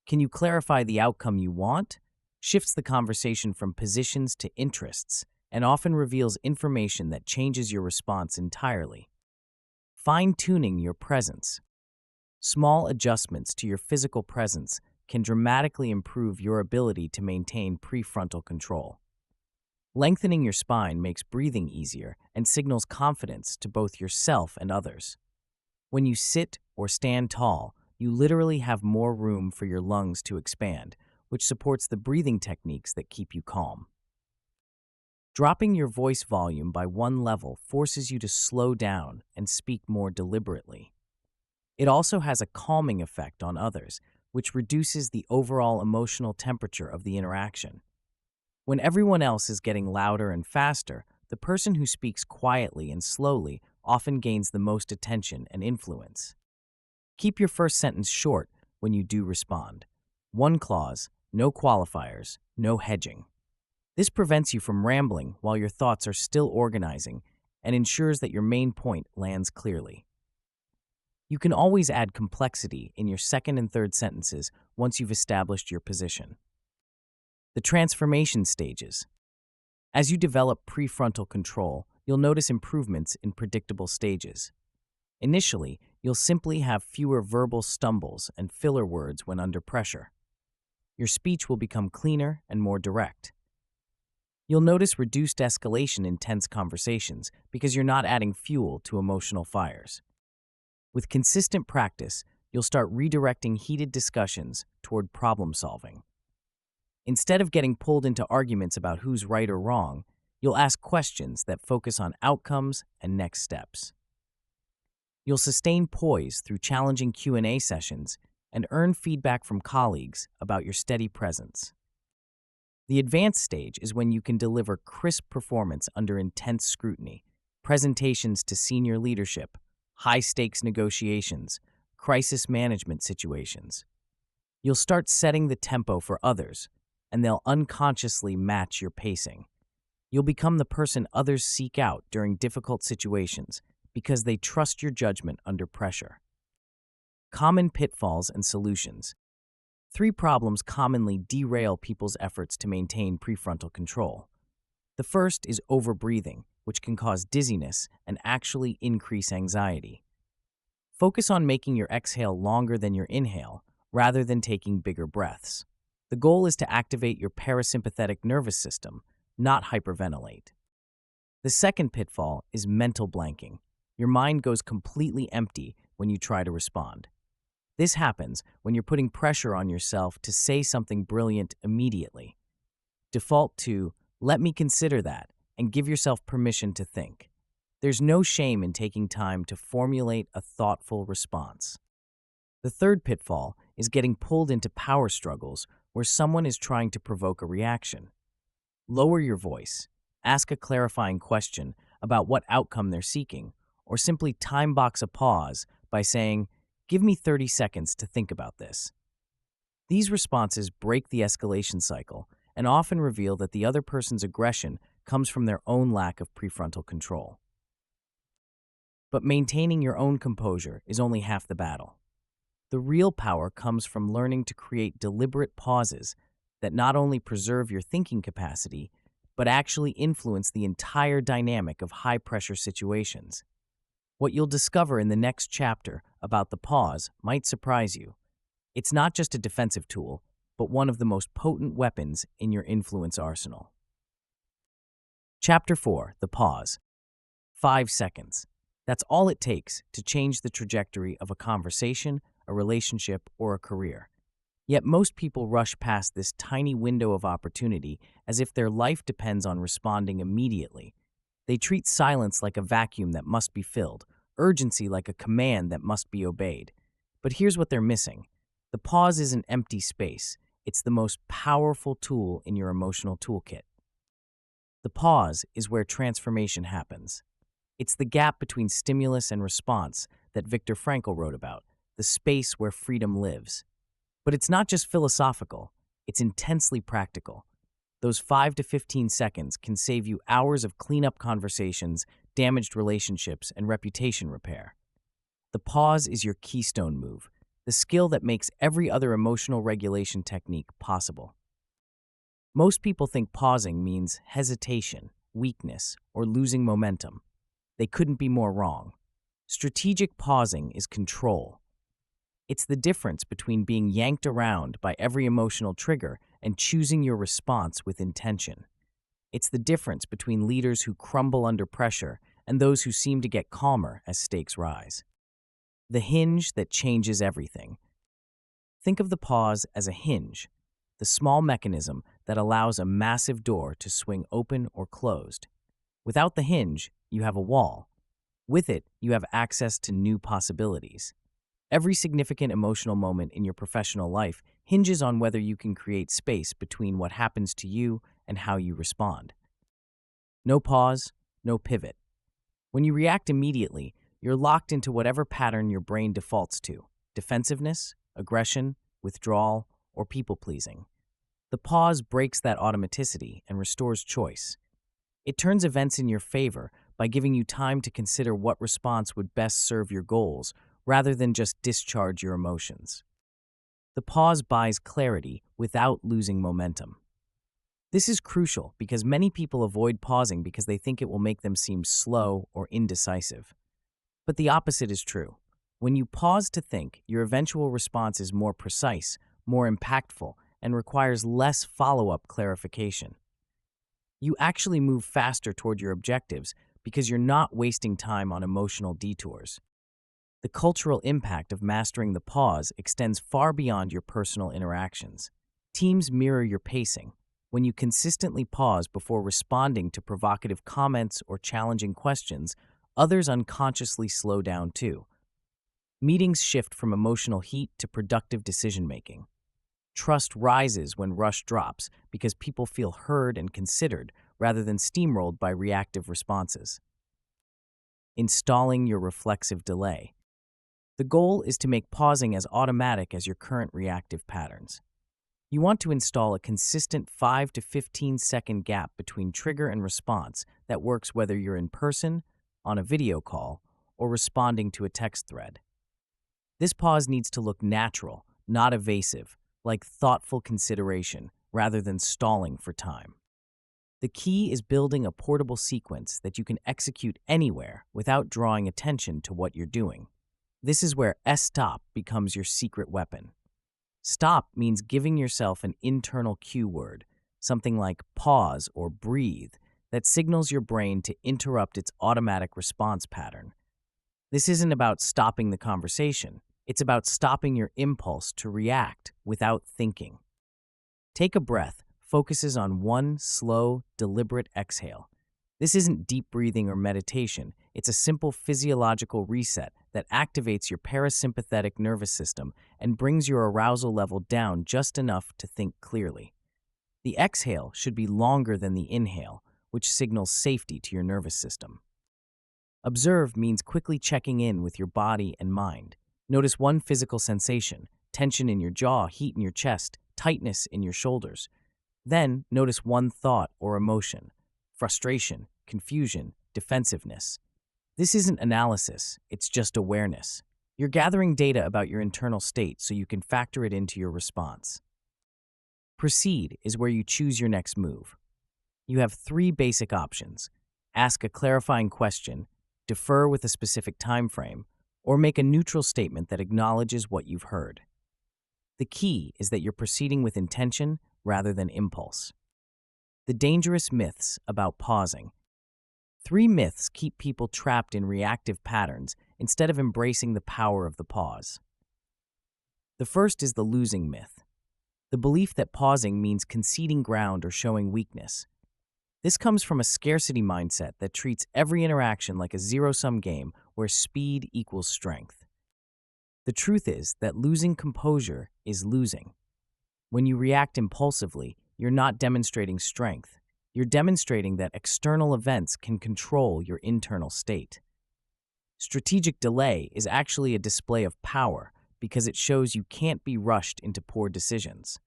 "Can you clarify the outcome you want?" shifts the conversation from positions to interests and often reveals information that changes your response entirely. Fine-tuning your presence. Small adjustments to your physical presence can dramatically improve your ability to maintain prefrontal control. Lengthening your spine makes breathing easier and signals confidence to both yourself and others. When you sit or stand tall, you literally have more room for your lungs to expand, which supports the breathing techniques that keep you calm. Dropping your voice volume by one level forces you to slow down and speak more deliberately. It also has a calming effect on others, which reduces the overall emotional temperature of the interaction. When everyone else is getting louder and faster, the person who speaks quietly and slowly often gains the most attention and influence. Keep your first sentence short when you do respond. One clause, no qualifiers, no hedging. This prevents you from rambling while your thoughts are still organizing and ensures that your main point lands clearly. You can always add complexity in your second and third sentences once you've established your position. The transformation stages. As you develop prefrontal control, you'll notice improvements in predictable stages. Initially, you'll simply have fewer verbal stumbles and filler words when under pressure. Your speech will become cleaner and more direct. You'll notice reduced escalation in tense conversations because you're not adding fuel to emotional fires. With consistent practice, you'll start redirecting heated discussions toward problem solving. Instead of getting pulled into arguments about who's right or wrong, you'll ask questions that focus on outcomes and next steps. You'll sustain poise through challenging Q&A sessions and earn feedback from colleagues about your steady presence. The advanced stage is when you can deliver crisp performance under intense scrutiny, presentations to senior leadership, high-stakes negotiations, crisis management situations. You'll start setting the tempo for others, and they'll unconsciously match your pacing. You'll become the person others seek out during difficult situations because they trust your judgment under pressure. Common pitfalls and solutions. 3 problems commonly derail people's efforts to maintain prefrontal control. The first is overbreathing, which can cause dizziness and actually increase anxiety. Focus on making your exhale longer than your inhale, rather than taking bigger breaths. The goal is to activate your parasympathetic nervous system, not hyperventilate. The second pitfall is mental blanking. Your mind goes completely empty when you try to respond. This happens when you're putting pressure on yourself to say something brilliant immediately. Default to, "Let me consider that," and give yourself permission to think. There's no shame in taking time to formulate a thoughtful response. The third pitfall is getting pulled into power struggles where someone is trying to provoke a reaction. Lower your voice, ask a clarifying question about what outcome they're seeking, or simply time box a pause by saying, "Give me 30 seconds to think about this." These responses break the escalation cycle and often reveal that the other person's aggression comes from their own lack of prefrontal control. But maintaining your own composure is only half the battle. The real power comes from learning to create deliberate pauses that not only preserve your thinking capacity, but actually influence the entire dynamic of high-pressure situations. What you'll discover in the next chapter about the pause might surprise you. It's not just a defensive tool, but one of the most potent weapons in your influence arsenal. Chapter 4, The Pause. 5 seconds. That's all it takes to change the trajectory of a conversation, a relationship, or a career. Yet most people rush past this tiny window of opportunity as if their life depends on responding immediately. They treat silence like a vacuum that must be filled, urgency like a command that must be obeyed. But here's what they're missing. The pause isn't empty space. It's the most powerful tool in your emotional toolkit. The pause is where transformation happens. It's the gap between stimulus and response that Viktor Frankl wrote about, the space where freedom lives. But it's not just philosophical, it's intensely practical. Those 5 to 15 seconds can save you hours of cleanup conversations, damaged relationships, and reputation repair. The pause is your keystone move, the skill that makes every other emotional regulation technique possible. Most people think pausing means hesitation, weakness, or losing momentum. They couldn't be more wrong. Strategic pausing is control. It's the difference between being yanked around by every emotional trigger and choosing your response with intention. It's the difference between leaders who crumble under pressure and those who seem to get calmer as stakes rise. The hinge that changes everything. Think of the pause as a hinge, the small mechanism that that allows a massive door to swing open or closed. Without the hinge, you have a wall. With it, you have access to new possibilities. Every significant emotional moment in your professional life hinges on whether you can create space between what happens to you and how you respond. No pause, no pivot. When you react immediately, you're locked into whatever pattern your brain defaults to: defensiveness, aggression, withdrawal, or people-pleasing. The pause breaks that automaticity and restores choice. It turns events in your favor by giving you time to consider what response would best serve your goals rather than just discharge your emotions. The pause buys clarity without losing momentum. This is crucial because many people avoid pausing because they think it will make them seem slow or indecisive. But the opposite is true. When you pause to think, your eventual response is more precise, more impactful, and requires less follow-up clarification. You actually move faster toward your objectives because you're not wasting time on emotional detours. The cultural impact of mastering the pause extends far beyond your personal interactions. Teams mirror your pacing. When you consistently pause before responding to provocative comments or challenging questions, others unconsciously slow down too. Meetings shift from emotional heat to productive decision-making. Trust rises when rush drops because people feel heard and considered rather than steamrolled by reactive responses. Installing your reflexive delay. The goal is to make pausing as automatic as your current reactive patterns. You want to install a consistent 5 to 15-second gap between trigger and response that works whether you're in person, on a video call, or responding to a text thread. This pause needs to look natural, not evasive, like thoughtful consideration rather than stalling for time. The key is building a portable sequence that you can execute anywhere without drawing attention to what you're doing. This is where S.T.O.P becomes your secret weapon. Stop means giving yourself an internal cue word, something like pause or breathe, that signals your brain to interrupt its automatic response pattern. This isn't about stopping the conversation. It's about stopping your impulse to react without thinking. Take a breath focuses on one slow, deliberate exhale. This isn't deep breathing or meditation. It's a simple physiological reset that activates your parasympathetic nervous system and brings your arousal level down just enough to think clearly. The exhale should be longer than the inhale, which signals safety to your nervous system. Observe means quickly checking in with your body and mind. Notice one physical sensation: tension in your jaw, heat in your chest, tightness in your shoulders. Then notice one thought or emotion: frustration, confusion, defensiveness. This isn't analysis, it's just awareness. You're gathering data about your internal state so you can factor it into your response. Proceed is where you choose your next move. You have 3 basic options: ask a clarifying question, defer with a specific time frame, or make a neutral statement that acknowledges what you've heard. The key is that you're proceeding with intention rather than impulse. The dangerous myths about pausing. 3 myths keep people trapped in reactive patterns instead of embracing the power of the pause. The first is the losing myth, the belief that pausing means conceding ground or showing weakness. This comes from a scarcity mindset that treats every interaction like a zero-sum game where speed equals strength. The truth is that losing composure is losing. When you react impulsively, you're not demonstrating strength. You're demonstrating that external events can control your internal state. Strategic delay is actually a display of power because it shows you can't be rushed into poor decisions.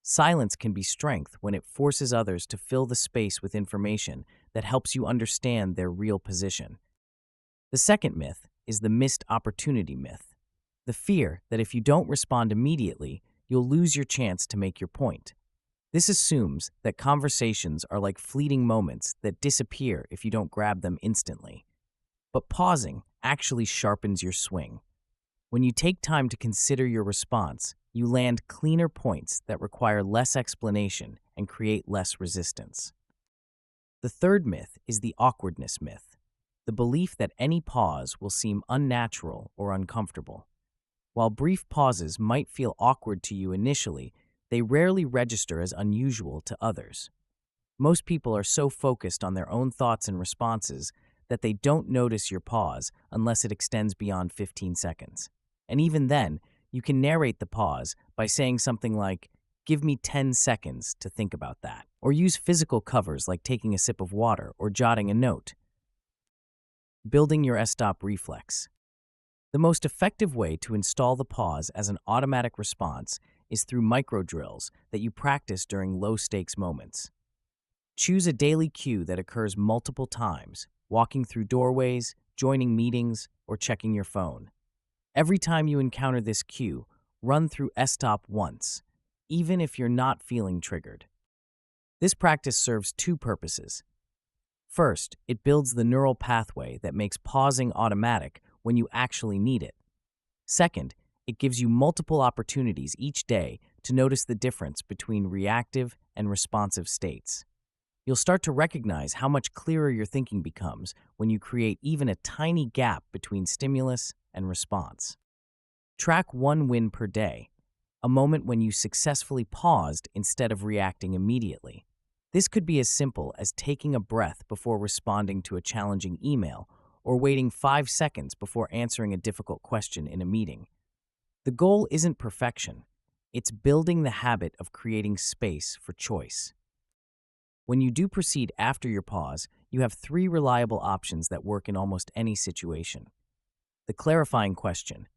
Silence can be strength when it forces others to fill the space with information that helps you understand their real position. The second myth is the missed opportunity myth, the fear that if you don't respond immediately, you'll lose your chance to make your point. This assumes that conversations are like fleeting moments that disappear if you don't grab them instantly. But pausing actually sharpens your swing. When you take time to consider your response, you land cleaner points that require less explanation and create less resistance. The third myth is the awkwardness myth, the belief that any pause will seem unnatural or uncomfortable. While brief pauses might feel awkward to you initially, they rarely register as unusual to others. Most people are so focused on their own thoughts and responses that they don't notice your pause unless it extends beyond 15 seconds. And even then, you can narrate the pause by saying something like, "Give me 10 seconds to think about that." Or use physical covers like taking a sip of water or jotting a note. Building your S.T.O.P reflex. The most effective way to install the pause as an automatic response is through micro drills that you practice during low-stakes moments. Choose a daily cue that occurs multiple times, walking through doorways, joining meetings, or checking your phone. Every time you encounter this cue, run through S.T.O.P once, even if you're not feeling triggered. This practice serves two purposes. First, it builds the neural pathway that makes pausing automatic when you actually need it. Second, it gives you multiple opportunities each day to notice the difference between reactive and responsive states. You'll start to recognize how much clearer your thinking becomes when you create even a tiny gap between stimulus and response. Track one win per day, a moment when you successfully paused instead of reacting immediately. This could be as simple as taking a breath before responding to a challenging email or waiting 5 seconds before answering a difficult question in a meeting. The goal isn't perfection. It's building the habit of creating space for choice. When you do proceed after your pause, you have 3 reliable options that work in almost any situation. The clarifying question,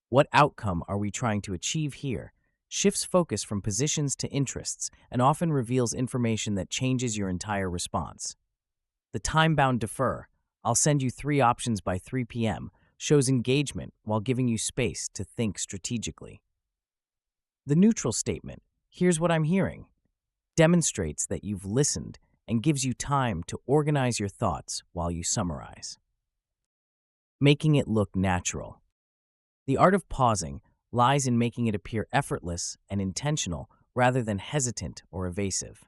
"What outcome are we trying to achieve here?" shifts focus from positions to interests and often reveals information that changes your entire response. The time-bound defer, "I'll send you 3 options by 3 p.m., shows engagement while giving you space to think strategically. The neutral statement, "Here's what I'm hearing," demonstrates that you've listened and gives you time to organize your thoughts while you summarize. Making it look natural. The art of pausing lies in making it appear effortless and intentional rather than hesitant or evasive.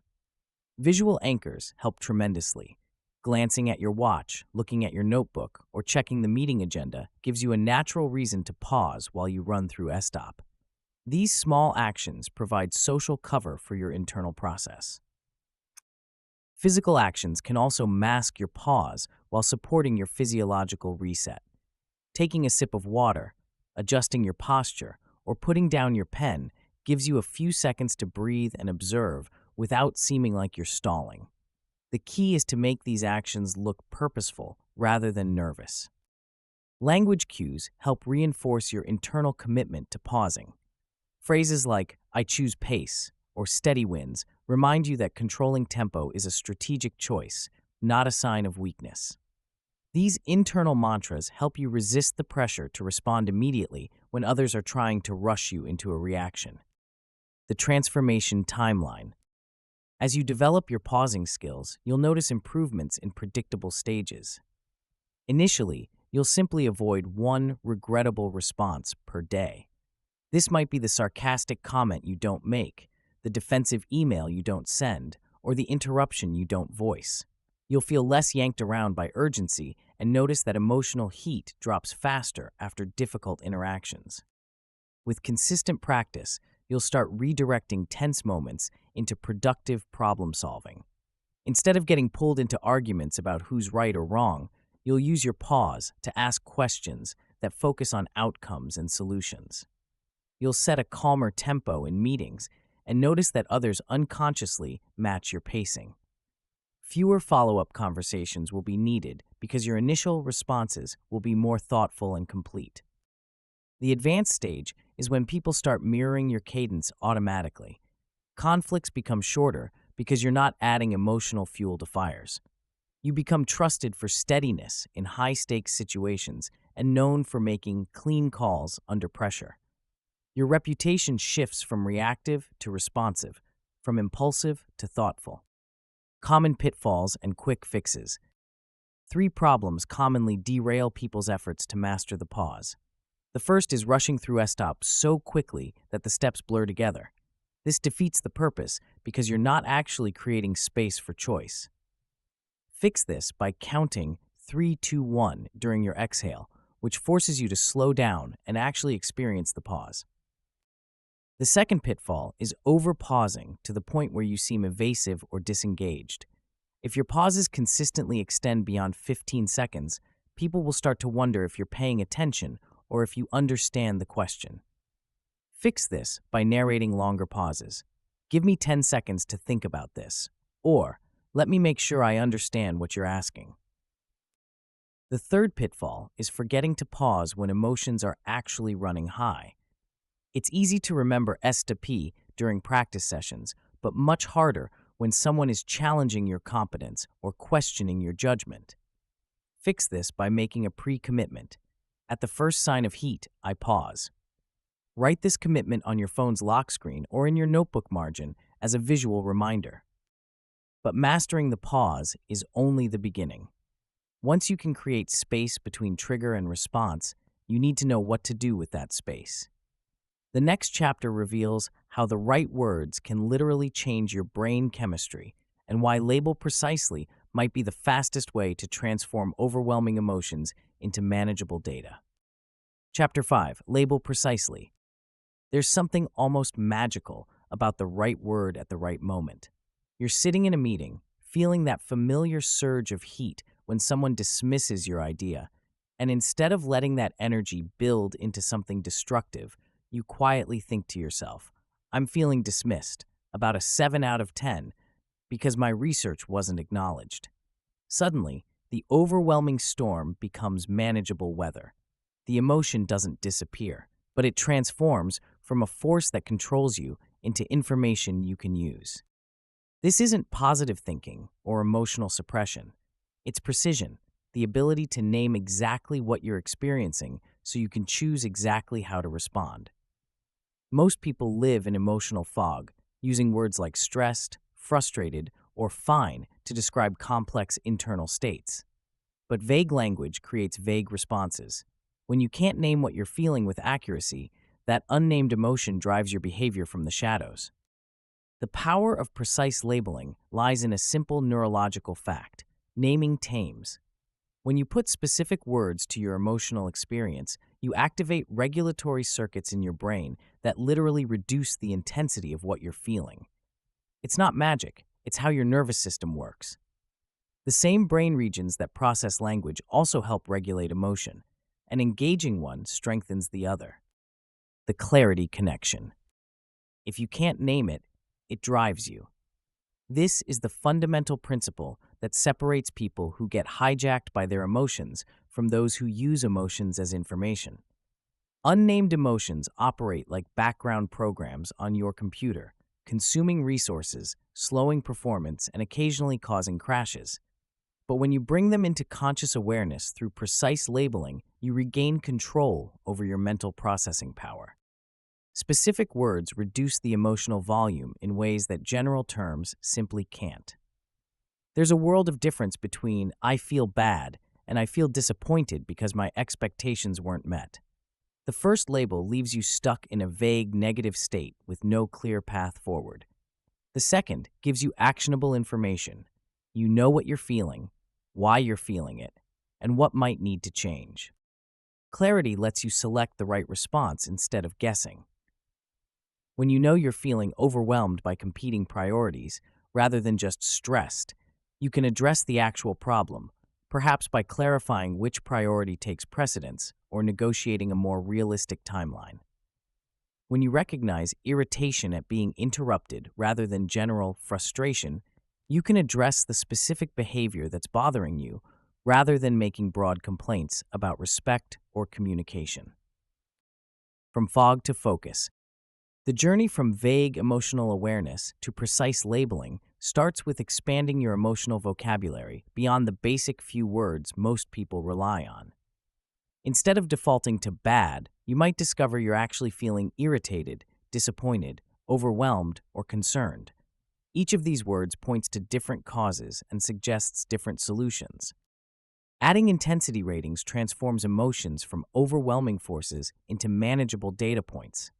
Visual anchors help tremendously. Glancing at your watch, looking at your notebook, or checking the meeting agenda gives you a natural reason to pause while you run through S.T.O.P. These small actions provide social cover for your internal process. Physical actions can also mask your pause while supporting your physiological reset. Taking a sip of water, adjusting your posture, or putting down your pen gives you a few seconds to breathe and observe without seeming like you're stalling. The key is to make these actions look purposeful rather than nervous. Language cues help reinforce your internal commitment to pausing. Phrases like, "I choose pace," or "steady wins" remind you that controlling tempo is a strategic choice, not a sign of weakness. These internal mantras help you resist the pressure to respond immediately when others are trying to rush you into a reaction. The transformation timeline. As you develop your pausing skills, you'll notice improvements in predictable stages. Initially, you'll simply avoid one regrettable response per day. This might be the sarcastic comment you don't make, the defensive email you don't send, or the interruption you don't voice. You'll feel less yanked around by urgency and notice that emotional heat drops faster after difficult interactions. With consistent practice, you'll start redirecting tense moments into productive problem solving. Instead of getting pulled into arguments about who's right or wrong, you'll use your pause to ask questions that focus on outcomes and solutions. You'll set a calmer tempo in meetings and notice that others unconsciously match your pacing. Fewer follow-up conversations will be needed because your initial responses will be more thoughtful and complete. The advanced stage is when people start mirroring your cadence automatically. Conflicts become shorter because you're not adding emotional fuel to fires. You become trusted for steadiness in high-stakes situations and known for making clean calls under pressure. Your reputation shifts from reactive to responsive, from impulsive to thoughtful. Common pitfalls and quick fixes. 3 problems commonly derail people's efforts to master the pause. The first is rushing through S.T.O.P so quickly that the steps blur together. This defeats the purpose because you're not actually creating space for choice. Fix this by counting 3, 2, 1 during your exhale, which forces you to slow down and actually experience the pause. The second pitfall is overpausing to the point where you seem evasive or disengaged. If your pauses consistently extend beyond 15 seconds, people will start to wonder if you're paying attention or if you understand the question. Fix this by narrating longer pauses. Give me 10 seconds to think about this. Or, let me make sure I understand what you're asking. The third pitfall is forgetting to pause when emotions are actually running high. It's easy to remember S.T.O.P during practice sessions, but much harder when someone is challenging your competence or questioning your judgment. Fix this by making a pre-commitment. At the first sign of heat, I pause. Write this commitment on your phone's lock screen or in your notebook margin as a visual reminder. But mastering the pause is only the beginning. Once you can create space between trigger and response, you need to know what to do with that space. The next chapter reveals how the right words can literally change your brain chemistry and why label precisely might be the fastest way to transform overwhelming emotions into manageable data. Chapter 5. Label precisely. There's something almost magical about the right word at the right moment. You're sitting in a meeting, feeling that familiar surge of heat when someone dismisses your idea, and instead of letting that energy build into something destructive, you quietly think to yourself, I'm feeling dismissed, about a 7 out of 10, because my research wasn't acknowledged. Suddenly, the overwhelming storm becomes manageable weather. The emotion doesn't disappear, but it transforms from a force that controls you into information you can use. This isn't positive thinking or emotional suppression. It's precision, the ability to name exactly what you're experiencing so you can choose exactly how to respond. Most people live in emotional fog, using words like stressed, frustrated, or fine to describe complex internal states. But vague language creates vague responses. When you can't name what you're feeling with accuracy, that unnamed emotion drives your behavior from the shadows. The power of precise labeling lies in a simple neurological fact: naming tames. When you put specific words to your emotional experience, you activate regulatory circuits in your brain that literally reduce the intensity of what you're feeling. It's not magic, it's how your nervous system works. The same brain regions that process language also help regulate emotion, and engaging one strengthens the other. The clarity connection. If you can't name it, it drives you. This is the fundamental principle that separates people who get hijacked by their emotions from those who use emotions as information. Unnamed emotions operate like background programs on your computer, consuming resources, slowing performance, and occasionally causing crashes. But when you bring them into conscious awareness through precise labeling, you regain control over your mental processing power. Specific words reduce the emotional volume in ways that general terms simply can't. There's a world of difference between I feel bad and I feel disappointed because my expectations weren't met. The first label leaves you stuck in a vague negative state with no clear path forward. The second gives you actionable information. You know what you're feeling, why you're feeling it, and what might need to change. Clarity lets you select the right response instead of guessing. When you know you're feeling overwhelmed by competing priorities rather than just stressed, you can address the actual problem, perhaps by clarifying which priority takes precedence or negotiating a more realistic timeline. When you recognize irritation at being interrupted rather than general frustration, you can address the specific behavior that's bothering you rather than making broad complaints about respect or communication. From fog to focus. The journey from vague emotional awareness to precise labeling starts with expanding your emotional vocabulary beyond the basic few words most people rely on. Instead of defaulting to bad, you might discover you're actually feeling irritated, disappointed, overwhelmed, or concerned. Each of these words points to different causes and suggests different solutions. Adding intensity ratings transforms emotions from overwhelming forces into manageable data points.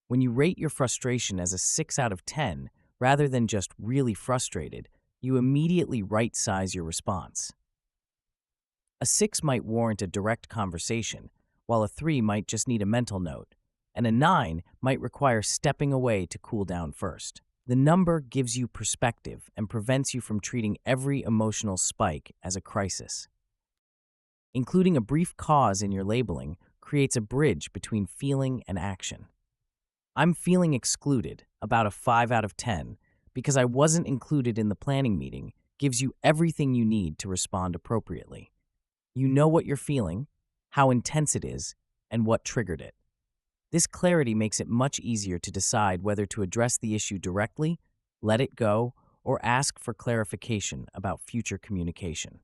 When you rate your frustration as a 6 out of 10, rather than just really frustrated, you immediately right-size your response. A 6 might warrant a direct conversation, while a 3 might just need a mental note, and a 9 might require stepping away to cool down first. The number gives you perspective and prevents you from treating every emotional spike as a crisis. Including a brief cause in your labeling creates a bridge between feeling and action. I'm feeling excluded, about a 5 out of 10, because I wasn't included in the planning meeting, gives you everything you need to respond appropriately. You know what you're feeling, how intense it is, and what triggered it. This clarity makes it much easier to decide whether to address the issue directly, let it go, or ask for clarification about future communication.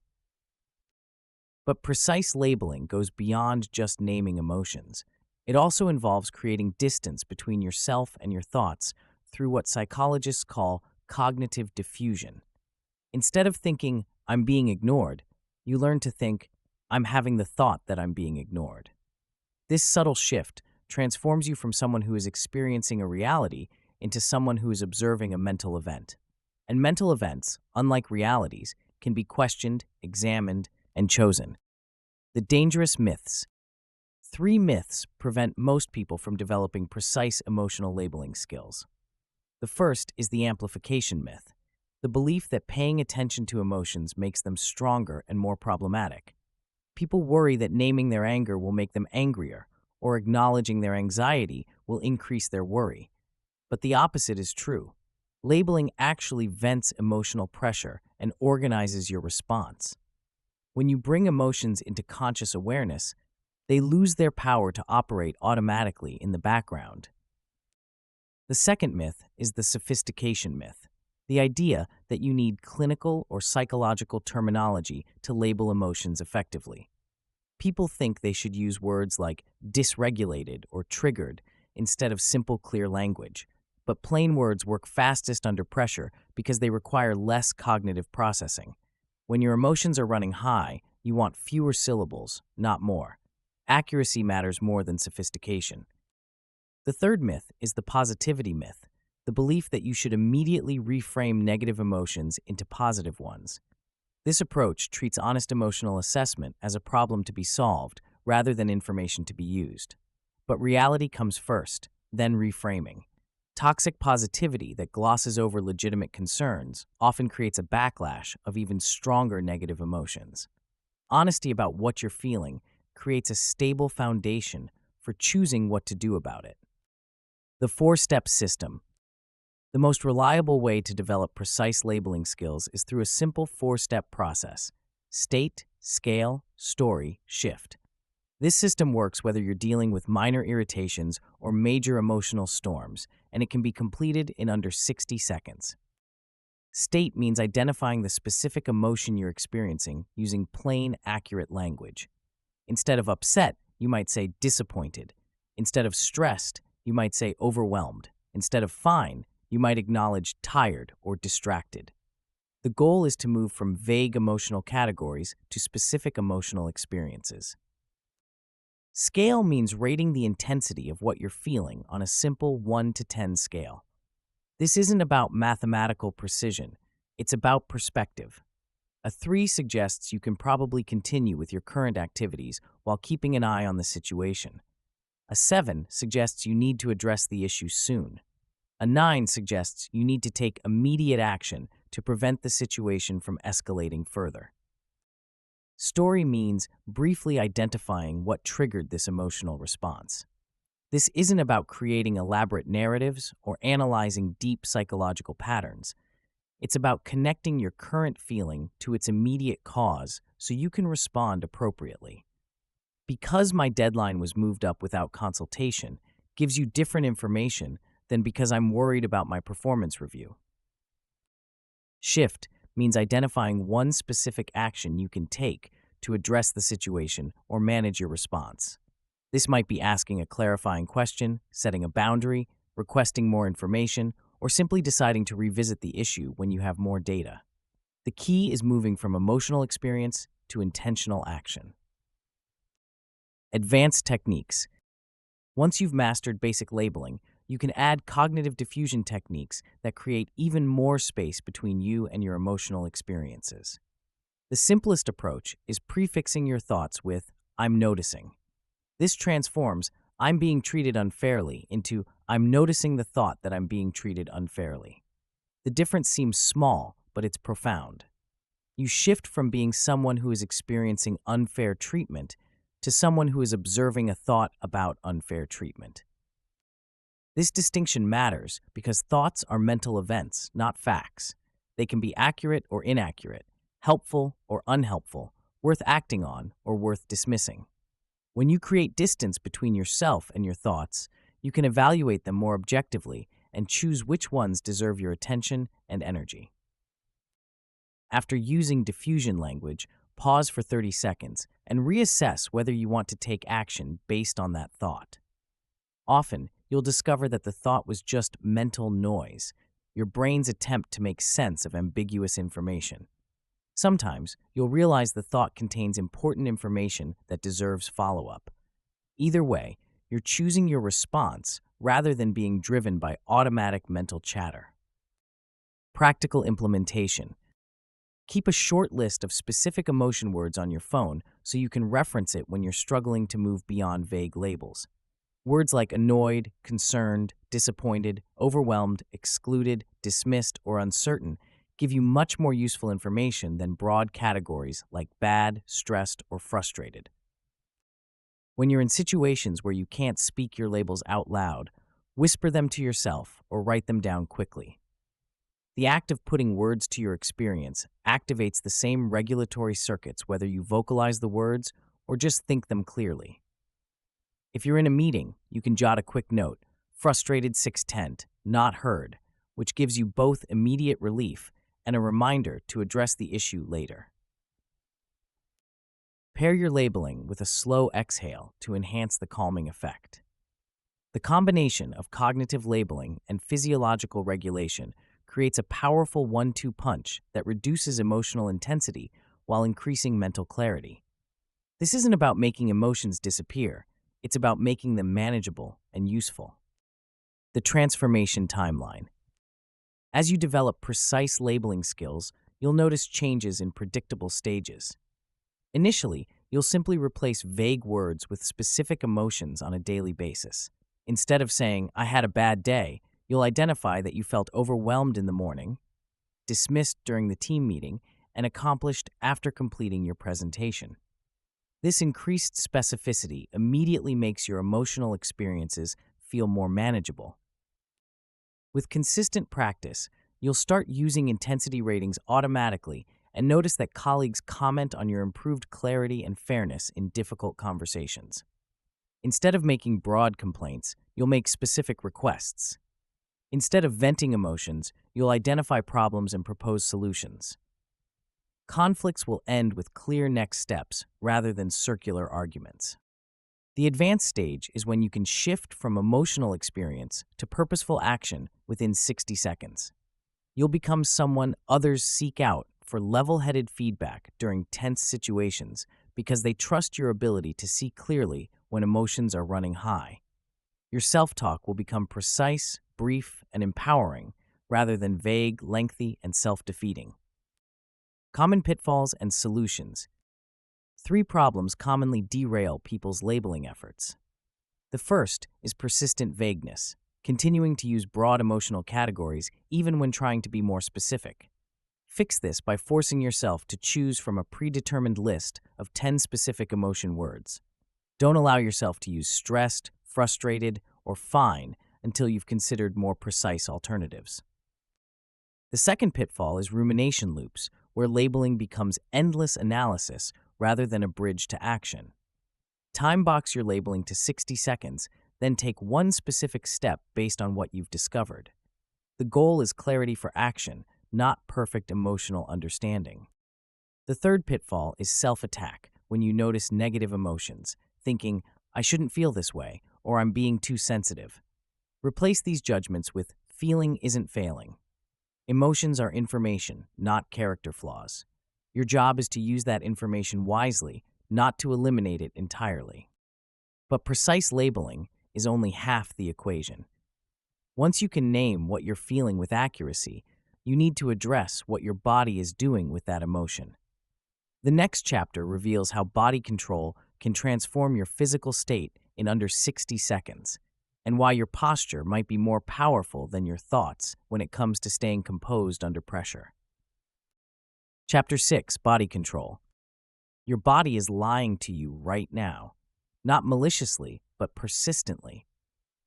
But precise labeling goes beyond just naming emotions. It also involves creating distance between yourself and your thoughts through what psychologists call cognitive diffusion. Instead of thinking, I'm being ignored, you learn to think, I'm having the thought that I'm being ignored. This subtle shift transforms you from someone who is experiencing a reality into someone who is observing a mental event. And mental events, unlike realities, can be questioned, examined, and chosen. The dangerous myths. 3 myths prevent most people from developing precise emotional labeling skills. The first is the amplification myth, the belief that paying attention to emotions makes them stronger and more problematic. People worry that naming their anger will make them angrier, or acknowledging their anxiety will increase their worry. But the opposite is true. Labeling actually vents emotional pressure and organizes your response. When you bring emotions into conscious awareness, they lose their power to operate automatically in the background. The second myth is the sophistication myth, the idea that you need clinical or psychological terminology to label emotions effectively. People think they should use words like dysregulated or triggered instead of simple, clear language. But plain words work fastest under pressure because they require less cognitive processing. When your emotions are running high, you want fewer syllables, not more. Accuracy matters more than sophistication. The third myth is the positivity myth, the belief that you should immediately reframe negative emotions into positive ones. This approach treats honest emotional assessment as a problem to be solved rather than information to be used. But reality comes first, then reframing. Toxic positivity that glosses over legitimate concerns often creates a backlash of even stronger negative emotions. Honesty about what you're feeling creates a stable foundation for choosing what to do about it. The 4-step system. The most reliable way to develop precise labeling skills is through a simple 4-step process: state, scale, story, shift. This system works whether you're dealing with minor irritations or major emotional storms, and it can be completed in under 60 seconds. State means identifying the specific emotion you're experiencing using plain, accurate language. Instead of upset, you might say disappointed. Instead of stressed, you might say overwhelmed. Instead of fine, you might acknowledge tired or distracted. The goal is to move from vague emotional categories to specific emotional experiences. Scale means rating the intensity of what you're feeling on a simple 1 to 10 scale. This isn't about mathematical precision, it's about perspective. A 3 suggests you can probably continue with your current activities while keeping an eye on the situation. A 7 suggests you need to address the issue soon. A 9 suggests you need to take immediate action to prevent the situation from escalating further. Story means briefly identifying what triggered this emotional response. This isn't about creating elaborate narratives or analyzing deep psychological patterns. It's about connecting your current feeling to its immediate cause so you can respond appropriately. Because my deadline was moved up without consultation gives you different information than because I'm worried about my performance review. Shift means identifying one specific action you can take to address the situation or manage your response. This might be asking a clarifying question, setting a boundary, requesting more information, or simply deciding to revisit the issue when you have more data. The key is moving from emotional experience to intentional action. Advanced techniques. Once you've mastered basic labeling, you can add cognitive diffusion techniques that create even more space between you and your emotional experiences. The simplest approach is prefixing your thoughts with "I'm noticing." This transforms I'm being treated unfairly into I'm noticing the thought that I'm being treated unfairly. The difference seems small, but it's profound. You shift from being someone who is experiencing unfair treatment to someone who is observing a thought about unfair treatment. This distinction matters because thoughts are mental events, not facts. They can be accurate or inaccurate, helpful or unhelpful, worth acting on or worth dismissing. When you create distance between yourself and your thoughts, you can evaluate them more objectively and choose which ones deserve your attention and energy. After using diffusion language, pause for 30 seconds and reassess whether you want to take action based on that thought. Often, you'll discover that the thought was just mental noise, your brain's attempt to make sense of ambiguous information. Sometimes, you'll realize the thought contains important information that deserves follow-up. Either way, you're choosing your response rather than being driven by automatic mental chatter. Practical implementation. Keep a short list of specific emotion words on your phone so you can reference it when you're struggling to move beyond vague labels. Words like annoyed, concerned, disappointed, overwhelmed, excluded, dismissed, or uncertain give you much more useful information than broad categories like bad, stressed, or frustrated. When you're in situations where you can't speak your labels out loud, whisper them to yourself or write them down quickly. The act of putting words to your experience activates the same regulatory circuits whether you vocalize the words or just think them clearly. If you're in a meeting, you can jot a quick note, frustrated 610, not heard, which gives you both immediate relief and a reminder to address the issue later. Pair your labeling with a slow exhale to enhance the calming effect. The combination of cognitive labeling and physiological regulation creates a powerful 1-2 punch that reduces emotional intensity while increasing mental clarity. This isn't about making emotions disappear, it's about making them manageable and useful. The transformation timeline. As you develop precise labeling skills, you'll notice changes in predictable stages. Initially, you'll simply replace vague words with specific emotions on a daily basis. Instead of saying, "I had a bad day," you'll identify that you felt overwhelmed in the morning, dismissed during the team meeting, and accomplished after completing your presentation. This increased specificity immediately makes your emotional experiences feel more manageable. With consistent practice, you'll start using intensity ratings automatically and notice that colleagues comment on your improved clarity and fairness in difficult conversations. Instead of making broad complaints, you'll make specific requests. Instead of venting emotions, you'll identify problems and propose solutions. Conflicts will end with clear next steps rather than circular arguments. The advanced stage is when you can shift from emotional experience to purposeful action within 60 seconds. You'll become someone others seek out for level-headed feedback during tense situations because they trust your ability to see clearly when emotions are running high. Your self-talk will become precise, brief, and empowering rather than vague, lengthy, and self-defeating. Common pitfalls and solutions. 3 problems commonly derail people's labeling efforts. The first is persistent vagueness, continuing to use broad emotional categories even when trying to be more specific. Fix this by forcing yourself to choose from a predetermined list of 10 specific emotion words. Don't allow yourself to use stressed, frustrated, or fine until you've considered more precise alternatives. The second pitfall is rumination loops, where labeling becomes endless analysis rather than a bridge to action. Time box your labeling to 60 seconds, then take one specific step based on what you've discovered. The goal is clarity for action, not perfect emotional understanding. The third pitfall is self-attack, when you notice negative emotions, thinking, "I shouldn't feel this way," or "I'm being too sensitive." Replace these judgments with "feeling isn't failing." Emotions are information, not character flaws. Your job is to use that information wisely, not to eliminate it entirely. But precise labeling is only half the equation. Once you can name what you're feeling with accuracy, you need to address what your body is doing with that emotion. The next chapter reveals how body control can transform your physical state in under 60 seconds, and why your posture might be more powerful than your thoughts when it comes to staying composed under pressure. Chapter 6, Body Control. Your body is lying to you right now, not maliciously, but persistently.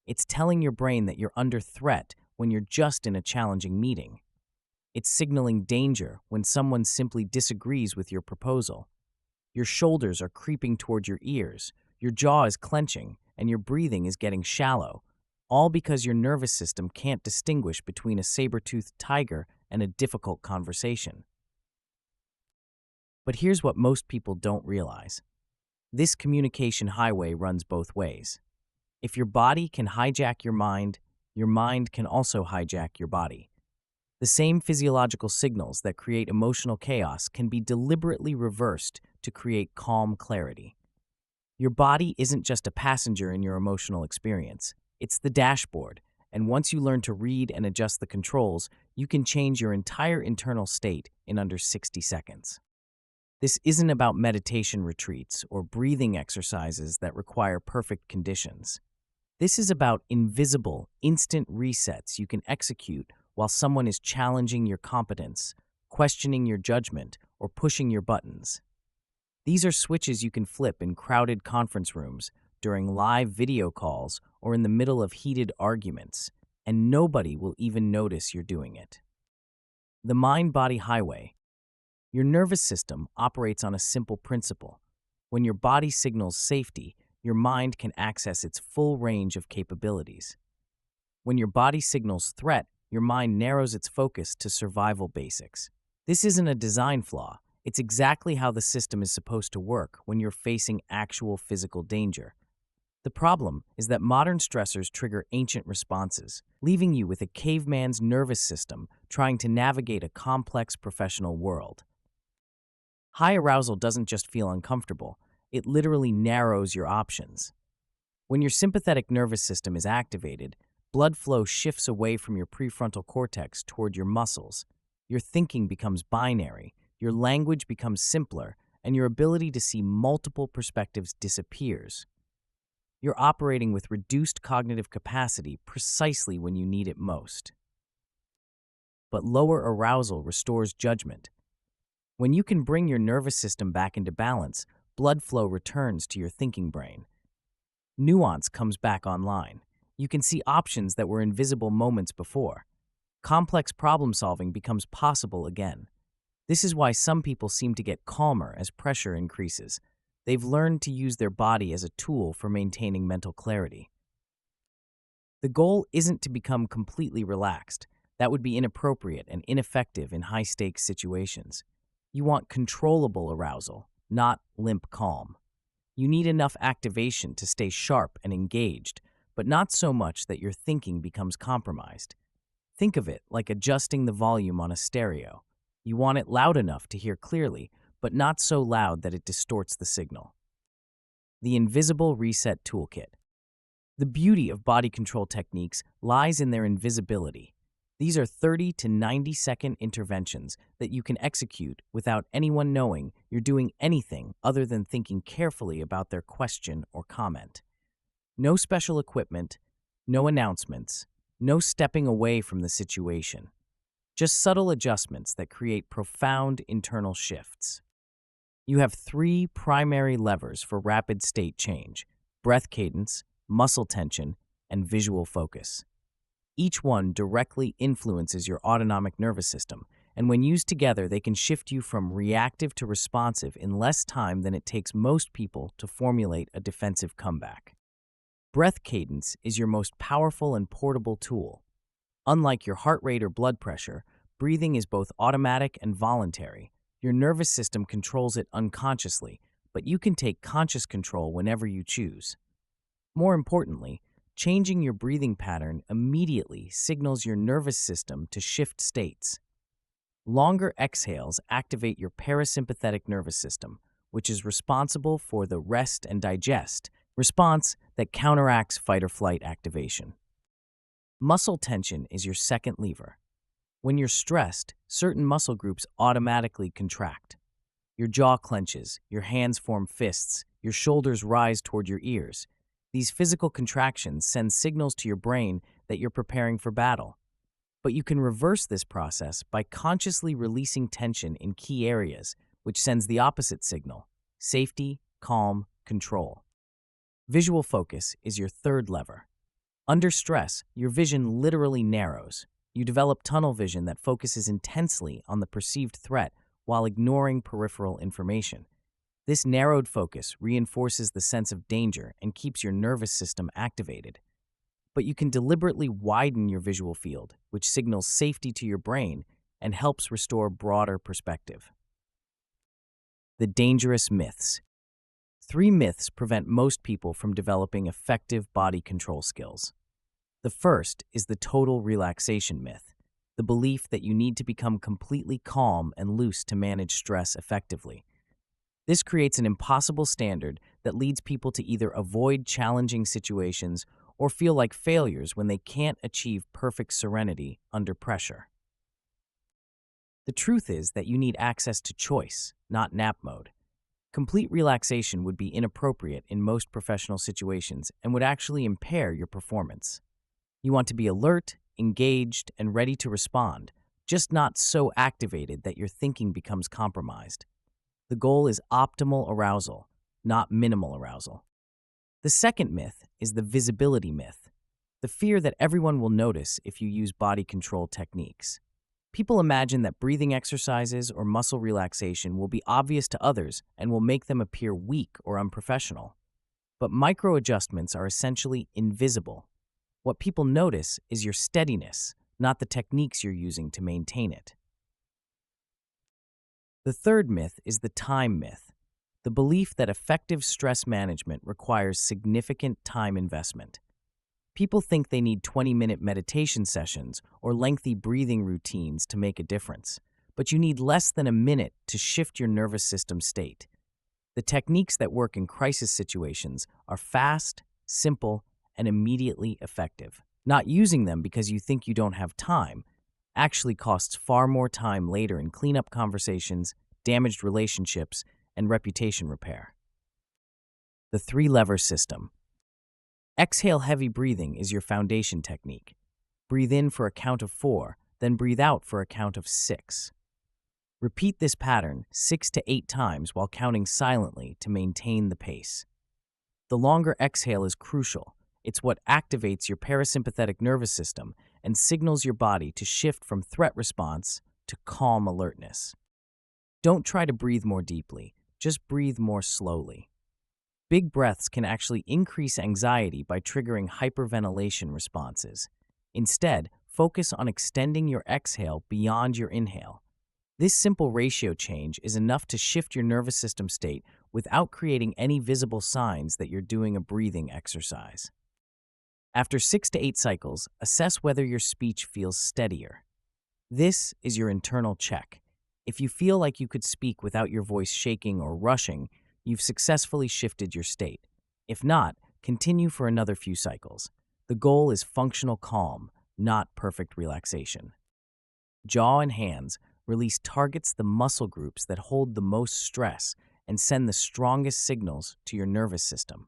It's telling your brain that you're under threat when you're just in a challenging meeting. It's signaling danger when someone simply disagrees with your proposal. Your shoulders are creeping toward your ears, your jaw is clenching, and your breathing is getting shallow, all because your nervous system can't distinguish between a saber-toothed tiger and a difficult conversation. But here's what most people don't realize. This communication highway runs both ways. If your body can hijack your mind can also hijack your body. The same physiological signals that create emotional chaos can be deliberately reversed to create calm clarity. Your body isn't just a passenger in your emotional experience. It's the dashboard, and once you learn to read and adjust the controls, you can change your entire internal state in under 60 seconds. This isn't about meditation retreats or breathing exercises that require perfect conditions. This is about invisible, instant resets you can execute while someone is challenging your competence, questioning your judgment, or pushing your buttons. These are switches you can flip in crowded conference rooms, during live video calls, or in the middle of heated arguments, and nobody will even notice you're doing it. The mind-body highway. Your nervous system operates on a simple principle. When your body signals safety, your mind can access its full range of capabilities. When your body signals threat, your mind narrows its focus to survival basics. This isn't a design flaw. It's exactly how the system is supposed to work when you're facing actual physical danger. The problem is that modern stressors trigger ancient responses, leaving you with a caveman's nervous system trying to navigate a complex professional world. High arousal doesn't just feel uncomfortable, it literally narrows your options. When your sympathetic nervous system is activated, blood flow shifts away from your prefrontal cortex toward your muscles. Your thinking becomes binary, your language becomes simpler, and your ability to see multiple perspectives disappears. You're operating with reduced cognitive capacity precisely when you need it most. But lower arousal restores judgment. When you can bring your nervous system back into balance, blood flow returns to your thinking brain. Nuance comes back online. You can see options that were invisible moments before. Complex problem-solving becomes possible again. This is why some people seem to get calmer as pressure increases. They've learned to use their body as a tool for maintaining mental clarity. The goal isn't to become completely relaxed. That would be inappropriate and ineffective in high-stakes situations. You want controllable arousal, not limp calm. You need enough activation to stay sharp and engaged, but not so much that your thinking becomes compromised. Think of it like adjusting the volume on a stereo. You want it loud enough to hear clearly, but not so loud that it distorts the signal. The Invisible Reset Toolkit. The beauty of body control techniques lies in their invisibility. These are 30 to 90-second interventions that you can execute without anyone knowing you're doing anything other than thinking carefully about their question or comment. No special equipment, no announcements, no stepping away from the situation. Just subtle adjustments that create profound internal shifts. You have 3 primary levers for rapid state change: breath cadence, muscle tension, and visual focus. Each one directly influences your autonomic nervous system, and when used together, they can shift you from reactive to responsive in less time than it takes most people to formulate a defensive comeback. Breath cadence is your most powerful and portable tool. Unlike your heart rate or blood pressure, breathing is both automatic and voluntary. Your nervous system controls it unconsciously, but you can take conscious control whenever you choose. More importantly, changing your breathing pattern immediately signals your nervous system to shift states. Longer exhales activate your parasympathetic nervous system, which is responsible for the rest and digest response that counteracts fight-or-flight activation. Muscle tension is your second lever. When you're stressed, certain muscle groups automatically contract. Your jaw clenches, your hands form fists, your shoulders rise toward your ears. These physical contractions send signals to your brain that you're preparing for battle. But you can reverse this process by consciously releasing tension in key areas, which sends the opposite signal: safety, calm, control. Visual focus is your third lever. Under stress, your vision literally narrows. You develop tunnel vision that focuses intensely on the perceived threat while ignoring peripheral information. This narrowed focus reinforces the sense of danger and keeps your nervous system activated. But you can deliberately widen your visual field, which signals safety to your brain and helps restore broader perspective. The dangerous myths. 3 myths prevent most people from developing effective body control skills. The first is the total relaxation myth, the belief that you need to become completely calm and loose to manage stress effectively. This creates an impossible standard that leads people to either avoid challenging situations or feel like failures when they can't achieve perfect serenity under pressure. The truth is that you need access to choice, not nap mode. Complete relaxation would be inappropriate in most professional situations and would actually impair your performance. You want to be alert, engaged, and ready to respond, just not so activated that your thinking becomes compromised. The goal is optimal arousal, not minimal arousal. The second myth is the visibility myth, the fear that everyone will notice if you use body control techniques. People imagine that breathing exercises or muscle relaxation will be obvious to others and will make them appear weak or unprofessional. But micro adjustments are essentially invisible. What people notice is your steadiness, not the techniques you're using to maintain it. The third myth is the time myth, the belief that effective stress management requires significant time investment. People think they need 20-minute meditation sessions or lengthy breathing routines to make a difference, but you need less than a minute to shift your nervous system state. The techniques that work in crisis situations are fast, simple, and immediately effective. Not using them because you think you don't have time actually costs far more time later in cleanup conversations, damaged relationships, and reputation repair. The 3-lever system. Exhale heavy breathing is your foundation technique. Breathe in for a count of 4, then breathe out for a count of 6. Repeat this pattern 6 to 8 times while counting silently to maintain the pace. The longer exhale is crucial. It's what activates your parasympathetic nervous system and signals your body to shift from threat response to calm alertness. Don't try to breathe more deeply, just breathe more slowly. Big breaths can actually increase anxiety by triggering hyperventilation responses. Instead, focus on extending your exhale beyond your inhale. This simple ratio change is enough to shift your nervous system state without creating any visible signs that you're doing a breathing exercise. After 6 to 8 cycles, assess whether your speech feels steadier. This is your internal check. If you feel like you could speak without your voice shaking or rushing, you've successfully shifted your state. If not, continue for another few cycles. The goal is functional calm, not perfect relaxation. Jaw and hands release targets the muscle groups that hold the most stress and send the strongest signals to your nervous system.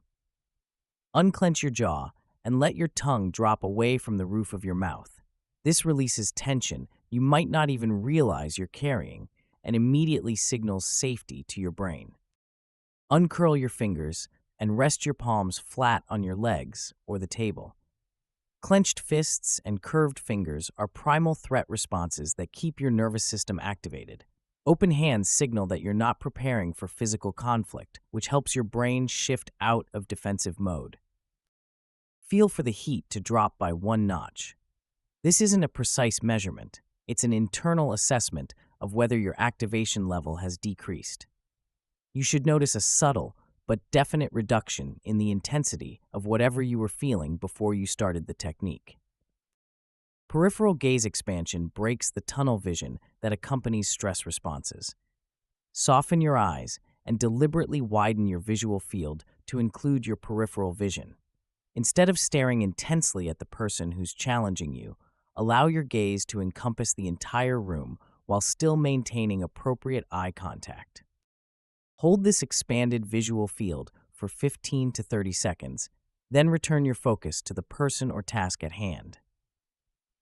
Unclench your jaw and let your tongue drop away from the roof of your mouth. This releases tension you might not even realize you're carrying and immediately signals safety to your brain. Uncurl your fingers and rest your palms flat on your legs or the table. Clenched fists and curved fingers are primal threat responses that keep your nervous system activated. Open hands signal that you're not preparing for physical conflict, which helps your brain shift out of defensive mode. Feel for the heat to drop by 1 notch. This isn't a precise measurement. It's an internal assessment of whether your activation level has decreased. You should notice a subtle but definite reduction in the intensity of whatever you were feeling before you started the technique. Peripheral gaze expansion breaks the tunnel vision that accompanies stress responses. Soften your eyes and deliberately widen your visual field to include your peripheral vision. Instead of staring intensely at the person who's challenging you, allow your gaze to encompass the entire room while still maintaining appropriate eye contact. Hold this expanded visual field for 15 to 30 seconds, Then return your focus to the person or task at hand.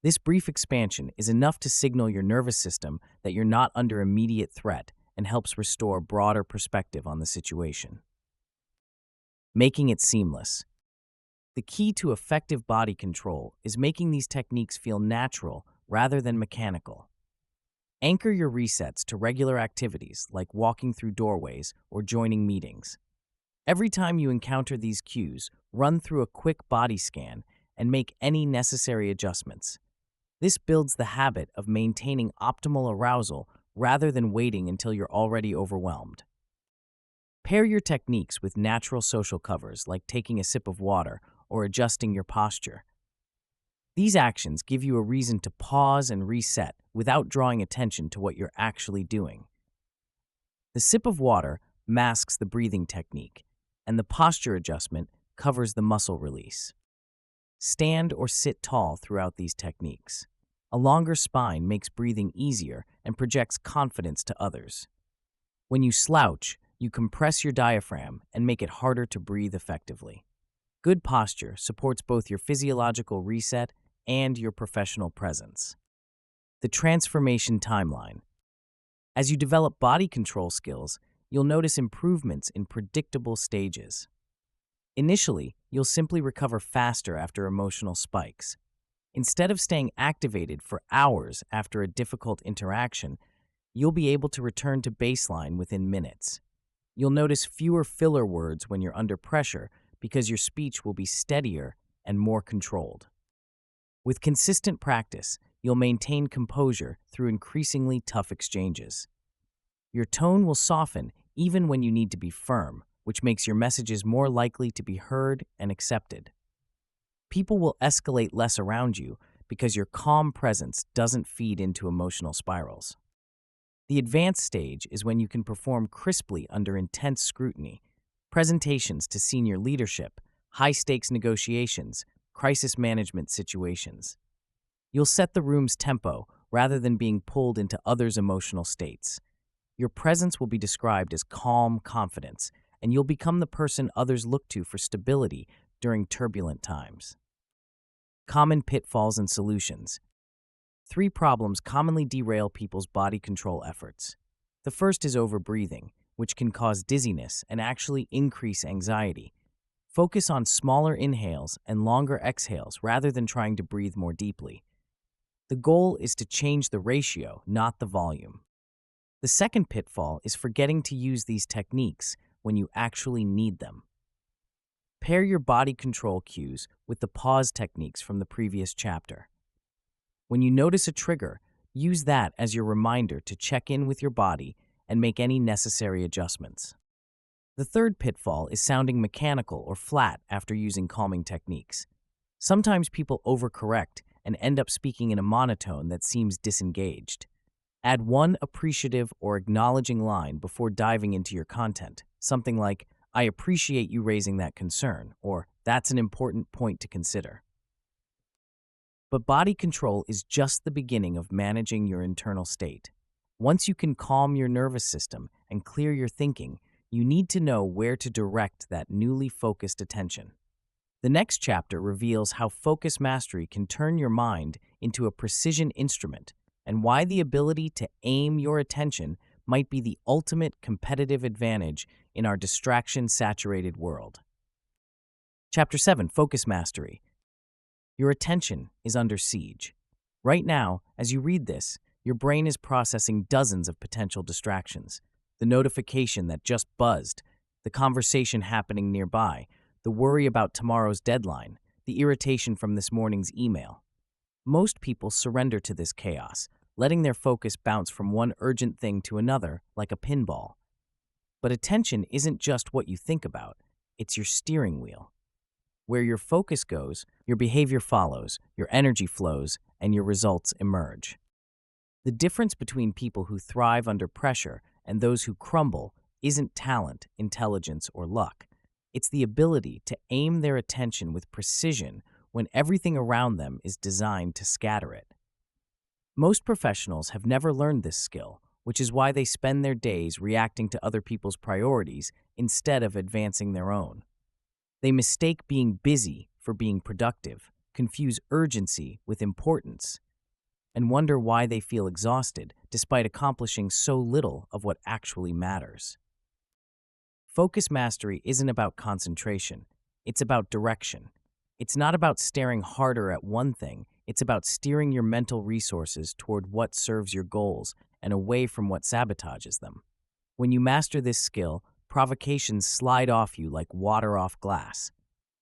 This brief expansion is enough to signal your nervous system that you're not under immediate threat and helps restore broader perspective on the situation. Making it seamless. The key to effective body control is making these techniques feel natural rather than mechanical. Anchor your resets to regular activities like walking through doorways or joining meetings. Every time you encounter these cues, run through a quick body scan and make any necessary adjustments. This builds the habit of maintaining optimal arousal rather than waiting until you're already overwhelmed. Pair your techniques with natural social covers like taking a sip of water or adjusting your posture. These actions give you a reason to pause and reset without drawing attention to what you're actually doing. The sip of water masks the breathing technique, and the posture adjustment covers the muscle release. Stand or sit tall throughout these techniques. A longer spine makes breathing easier and projects confidence to others. When you slouch, you compress your diaphragm and make it harder to breathe effectively. Good posture supports both your physiological reset and your professional presence. The transformation timeline. As you develop body control skills, you'll notice improvements in predictable stages. Initially, you'll simply recover faster after emotional spikes. Instead of staying activated for hours after a difficult interaction, you'll be able to return to baseline within minutes. You'll notice fewer filler words when you're under pressure because your speech will be steadier and more controlled. With consistent practice, you'll maintain composure through increasingly tough exchanges. Your tone will soften even when you need to be firm, which makes your messages more likely to be heard and accepted. People will escalate less around you because your calm presence doesn't feed into emotional spirals. The advanced stage is when you can perform crisply under intense scrutiny, presentations to senior leadership, high-stakes negotiations, crisis management situations. You'll set the room's tempo rather than being pulled into others' emotional states. Your presence will be described as calm confidence, and you'll become the person others look to for stability during turbulent times. Common pitfalls and solutions. 3 problems commonly derail people's body control efforts. The first is overbreathing, which can cause dizziness and actually increase anxiety. Focus on smaller inhales and longer exhales rather than trying to breathe more deeply. The goal is to change the ratio, not the volume. The second pitfall is forgetting to use these techniques when you actually need them. Pair your body control cues with the pause techniques from the previous chapter. When you notice a trigger, use that as your reminder to check in with your body and make any necessary adjustments. The third pitfall is sounding mechanical or flat after using calming techniques. Sometimes people overcorrect and end up speaking in a monotone that seems disengaged. Add one appreciative or acknowledging line before diving into your content, something like, "I appreciate you raising that concern," or "That's an important point to consider." But body control is just the beginning of managing your internal state. Once you can calm your nervous system and clear your thinking, you need to know where to direct that newly focused attention. The next chapter reveals how focus mastery can turn your mind into a precision instrument and why the ability to aim your attention might be the ultimate competitive advantage in our distraction-saturated world. Chapter 7, Focus Mastery. Your attention is under siege. Right now, as you read this, your brain is processing dozens of potential distractions. The notification that just buzzed, the conversation happening nearby, the worry about tomorrow's deadline, the irritation from this morning's email. Most people surrender to this chaos, letting their focus bounce from one urgent thing to another like a pinball. But attention isn't just what you think about, it's your steering wheel. Where your focus goes, your behavior follows, your energy flows, and your results emerge. The difference between people who thrive under pressure and those who crumble isn't talent, intelligence, or luck. It's the ability to aim their attention with precision when everything around them is designed to scatter it. Most professionals have never learned this skill, which is why they spend their days reacting to other people's priorities instead of advancing their own. They mistake being busy for being productive, confuse urgency with importance, and wonder why they feel exhausted despite accomplishing so little of what actually matters. Focus mastery isn't about concentration, it's about direction. It's not about staring harder at one thing, it's about steering your mental resources toward what serves your goals and away from what sabotages them. When you master this skill, provocations slide off you like water off glass.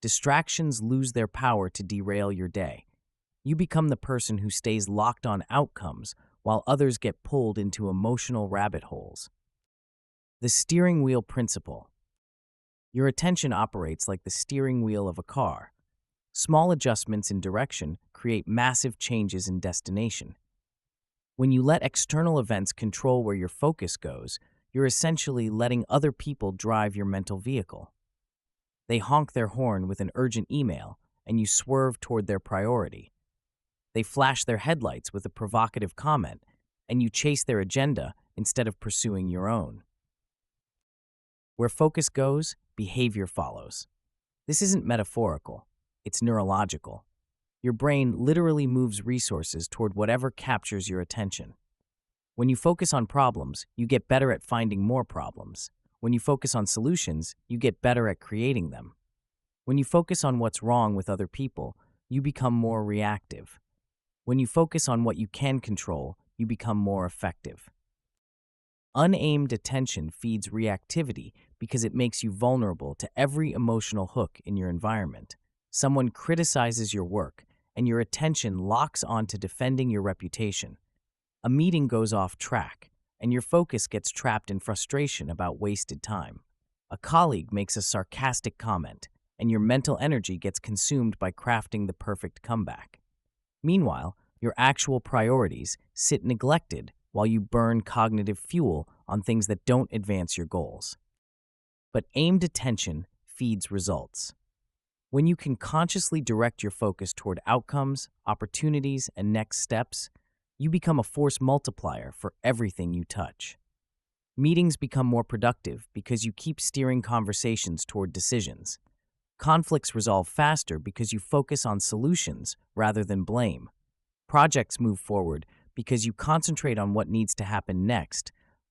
Distractions lose their power to derail your day. You become the person who stays locked on outcomes while others get pulled into emotional rabbit holes. The steering wheel principle. Your attention operates like the steering wheel of a car. Small adjustments in direction create massive changes in destination. When you let external events control where your focus goes, you're essentially letting other people drive your mental vehicle. They honk their horn with an urgent email, and you swerve toward their priority. They flash their headlights with a provocative comment, and you chase their agenda instead of pursuing your own. Where focus goes, behavior follows. This isn't metaphorical, it's neurological. Your brain literally moves resources toward whatever captures your attention. When you focus on problems, you get better at finding more problems. When you focus on solutions, you get better at creating them. When you focus on what's wrong with other people, you become more reactive. When you focus on what you can control, you become more effective. Unaimed attention feeds reactivity because it makes you vulnerable to every emotional hook in your environment. Someone criticizes your work, and your attention locks onto defending your reputation. A meeting goes off track, and your focus gets trapped in frustration about wasted time. A colleague makes a sarcastic comment, and your mental energy gets consumed by crafting the perfect comeback. Meanwhile, your actual priorities sit neglected while you burn cognitive fuel on things that don't advance your goals. But aimed attention feeds results. When you can consciously direct your focus toward outcomes, opportunities, and next steps, you become a force multiplier for everything you touch. Meetings become more productive because you keep steering conversations toward decisions. Conflicts resolve faster because you focus on solutions rather than blame. Projects move forward because you concentrate on what needs to happen next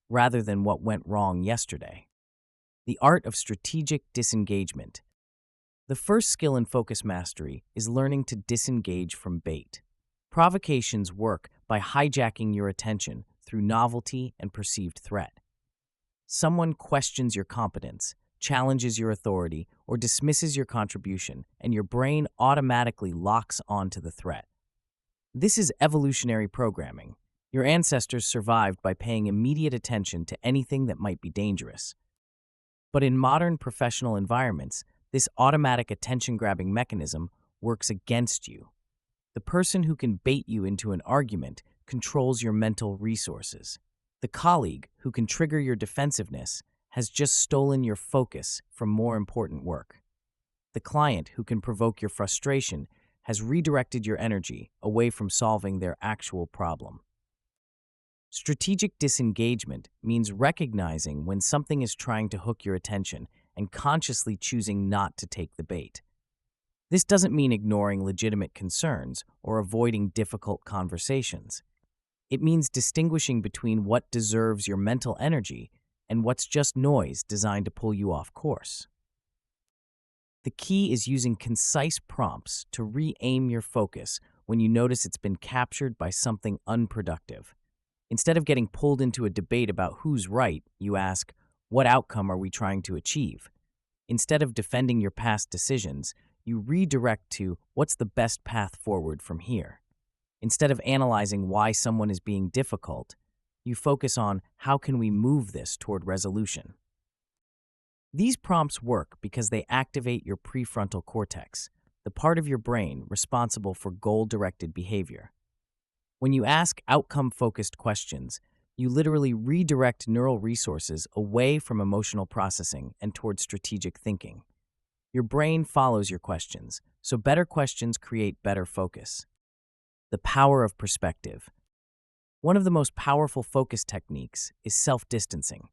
rather than what went wrong yesterday. The art of strategic disengagement. The first skill in focus mastery is learning to disengage from bait. Provocations work by hijacking your attention through novelty and perceived threat. Someone questions your competence, challenges your authority, or dismisses your contribution, and your brain automatically locks onto the threat. This is evolutionary programming. Your ancestors survived by paying immediate attention to anything that might be dangerous. But in modern professional environments, this automatic attention-grabbing mechanism works against you. The person who can bait you into an argument controls your mental resources. The colleague who can trigger your defensiveness has just stolen your focus from more important work. The client who can provoke your frustration has redirected your energy away from solving their actual problem. Strategic disengagement means recognizing when something is trying to hook your attention and consciously choosing not to take the bait. This doesn't mean ignoring legitimate concerns or avoiding difficult conversations. It means distinguishing between what deserves your mental energy and what's just noise designed to pull you off course. The key is using concise prompts to re-aim your focus when you notice it's been captured by something unproductive. Instead of getting pulled into a debate about who's right, you ask, what outcome are we trying to achieve? Instead of defending your past decisions, you redirect to what's the best path forward from here. Instead of analyzing why someone is being difficult, you focus on how can we move this toward resolution. These prompts work because they activate your prefrontal cortex, the part of your brain responsible for goal-directed behavior. When you ask outcome-focused questions, you literally redirect neural resources away from emotional processing and toward strategic thinking. Your brain follows your questions, so better questions create better focus. The power of perspective. One of the most powerful focus techniques is self-distancing,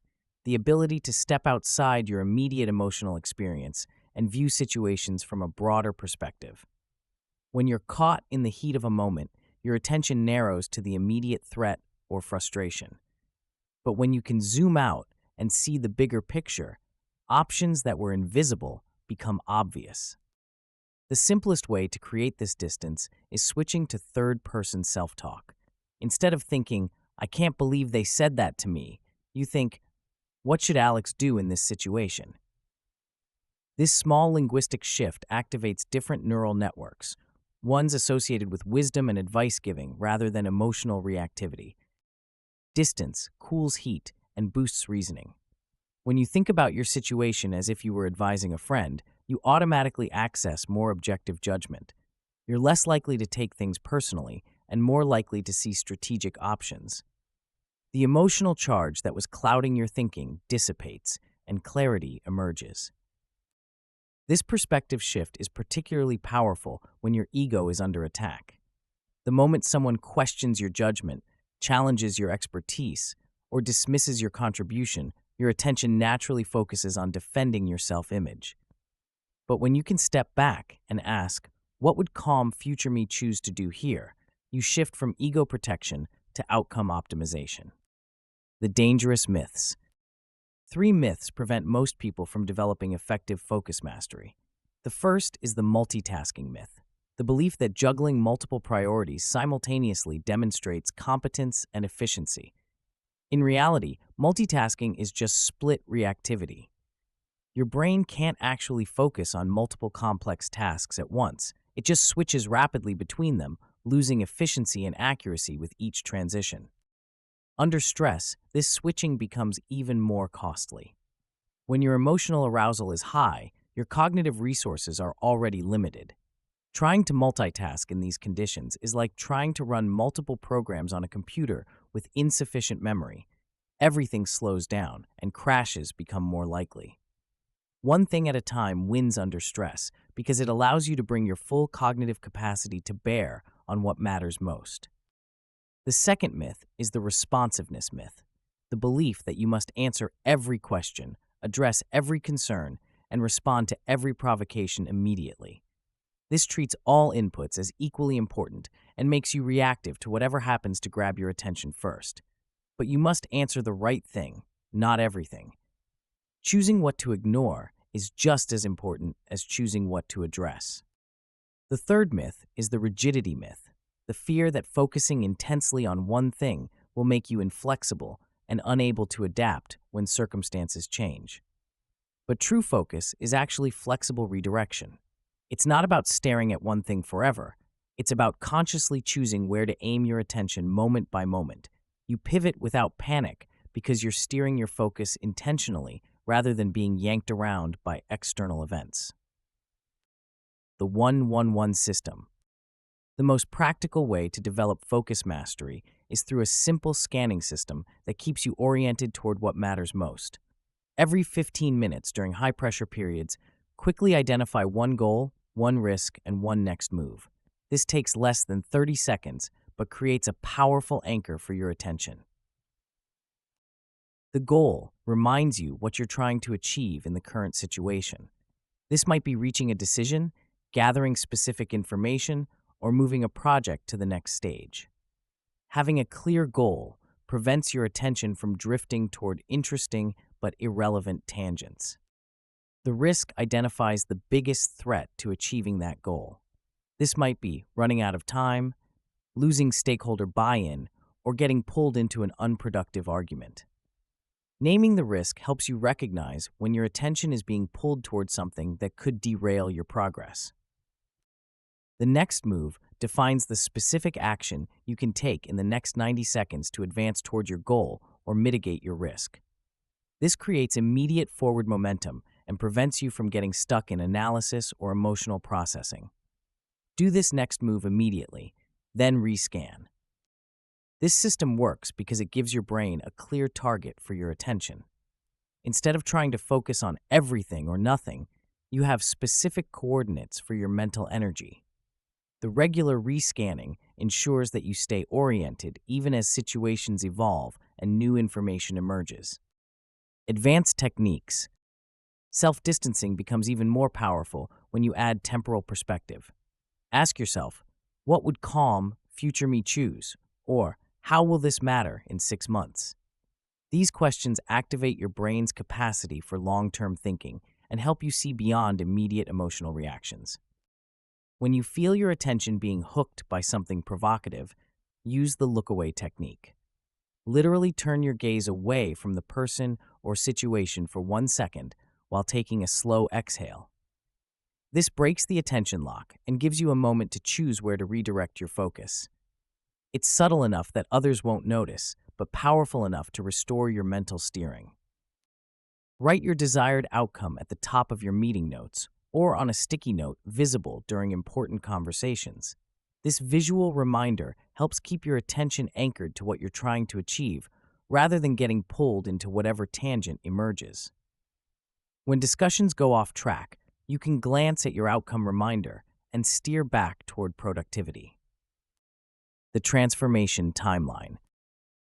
the ability to step outside your immediate emotional experience and view situations from a broader perspective. When you're caught in the heat of a moment, your attention narrows to the immediate threat or frustration. But when you can zoom out and see the bigger picture, options that were invisible become obvious. The simplest way to create this distance is switching to third-person self-talk. Instead of thinking, "I can't believe they said that to me," you think, "What should Alex do in this situation?" This small linguistic shift activates different neural networks, ones associated with wisdom and advice giving rather than emotional reactivity. Distance cools heat and boosts reasoning. When you think about your situation as if you were advising a friend, you automatically access more objective judgment. You're less likely to take things personally and more likely to see strategic options. The emotional charge that was clouding your thinking dissipates and clarity emerges. This perspective shift is particularly powerful when your ego is under attack. The moment someone questions your judgment, challenges your expertise, or dismisses your contribution, your attention naturally focuses on defending your self-image. But when you can step back and ask, "What would calm future me choose to do here?" you shift from ego protection to outcome optimization. The dangerous myths. 3 myths prevent most people from developing effective focus mastery. The first is the multitasking myth, the belief that juggling multiple priorities simultaneously demonstrates competence and efficiency. In reality, multitasking is just split reactivity. Your brain can't actually focus on multiple complex tasks at once. It just switches rapidly between them, losing efficiency and accuracy with each transition. Under stress, this switching becomes even more costly. When your emotional arousal is high, your cognitive resources are already limited. Trying to multitask in these conditions is like trying to run multiple programs on a computer with insufficient memory. Everything slows down, and crashes become more likely. One thing at a time wins under stress because it allows you to bring your full cognitive capacity to bear on what matters most. The second myth is the responsiveness myth, the belief that you must answer every question, address every concern, and respond to every provocation immediately. This treats all inputs as equally important and makes you reactive to whatever happens to grab your attention first. But you must answer the right thing, not everything. Choosing what to ignore is just as important as choosing what to address. The third myth is the rigidity myth, the fear that focusing intensely on one thing will make you inflexible and unable to adapt when circumstances change. But true focus is actually flexible redirection. It's not about staring at one thing forever. It's about consciously choosing where to aim your attention moment by moment. You pivot without panic because you're steering your focus intentionally rather than being yanked around by external events. The 1-1-1 system. The most practical way to develop focus mastery is through a simple scanning system that keeps you oriented toward what matters most. Every 15 minutes during high-pressure periods, quickly identify one goal, one risk, and one next move. This takes less than 30 seconds, but creates a powerful anchor for your attention. The goal reminds you what you're trying to achieve in the current situation. This might be reaching a decision, gathering specific information, or moving a project to the next stage. Having a clear goal prevents your attention from drifting toward interesting but irrelevant tangents. The risk identifies the biggest threat to achieving that goal. This might be running out of time, losing stakeholder buy-in, or getting pulled into an unproductive argument. Naming the risk helps you recognize when your attention is being pulled towards something that could derail your progress. The next move defines the specific action you can take in the next 90 seconds to advance toward your goal or mitigate your risk. This creates immediate forward momentum and prevents you from getting stuck in analysis or emotional processing. Do this next move immediately, then rescan. This system works because it gives your brain a clear target for your attention. Instead of trying to focus on everything or nothing, you have specific coordinates for your mental energy. The regular rescanning ensures that you stay oriented even as situations evolve and new information emerges. Advanced techniques. Self-distancing becomes even more powerful when you add temporal perspective. Ask yourself, what would calm future me choose? Or, how will this matter in 6 months? These questions activate your brain's capacity for long-term thinking and help you see beyond immediate emotional reactions. When you feel your attention being hooked by something provocative, use the look-away technique. Literally turn your gaze away from the person or situation for 1 second while taking a slow exhale. This breaks the attention lock and gives you a moment to choose where to redirect your focus. It's subtle enough that others won't notice, but powerful enough to restore your mental steering. Write your desired outcome at the top of your meeting notes or on a sticky note visible during important conversations. This visual reminder helps keep your attention anchored to what you're trying to achieve rather than getting pulled into whatever tangent emerges. When discussions go off track, you can glance at your outcome reminder and steer back toward productivity. The transformation timeline.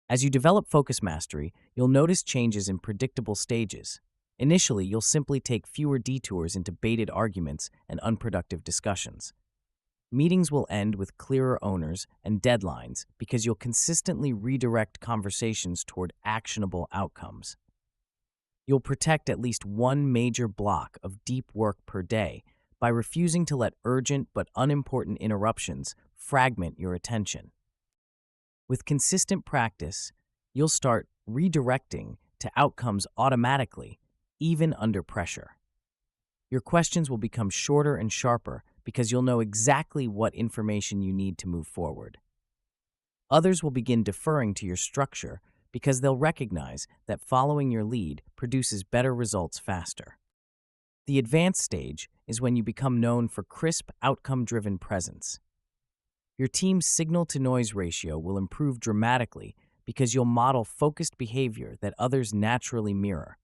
As you develop focus mastery, you'll notice changes in predictable stages. Initially, you'll simply take fewer detours into baited arguments and unproductive discussions. Meetings will end with clearer owners and deadlines because you'll consistently redirect conversations toward actionable outcomes. You'll protect at least one major block of deep work per day by refusing to let urgent but unimportant interruptions fragment your attention. With consistent practice, you'll start redirecting to outcomes automatically, even under pressure. Your questions will become shorter and sharper because you'll know exactly what information you need to move forward. Others will begin deferring to your structure because they'll recognize that following your lead produces better results faster. The advanced stage is when you become known for crisp, outcome-driven presence. Your team's signal-to-noise ratio will improve dramatically because you'll model focused behavior that others naturally mirror.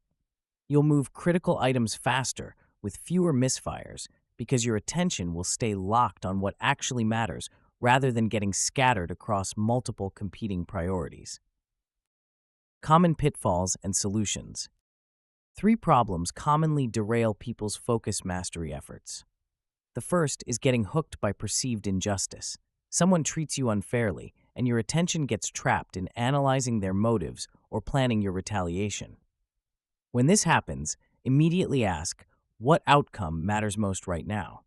You'll move critical items faster with fewer misfires because your attention will stay locked on what actually matters rather than getting scattered across multiple competing priorities. Common pitfalls and solutions. 3 problems commonly derail people's focus mastery efforts. The first is getting hooked by perceived injustice. Someone treats you unfairly, and your attention gets trapped in analyzing their motives or planning your retaliation. When this happens, immediately ask, what outcome matters most right now?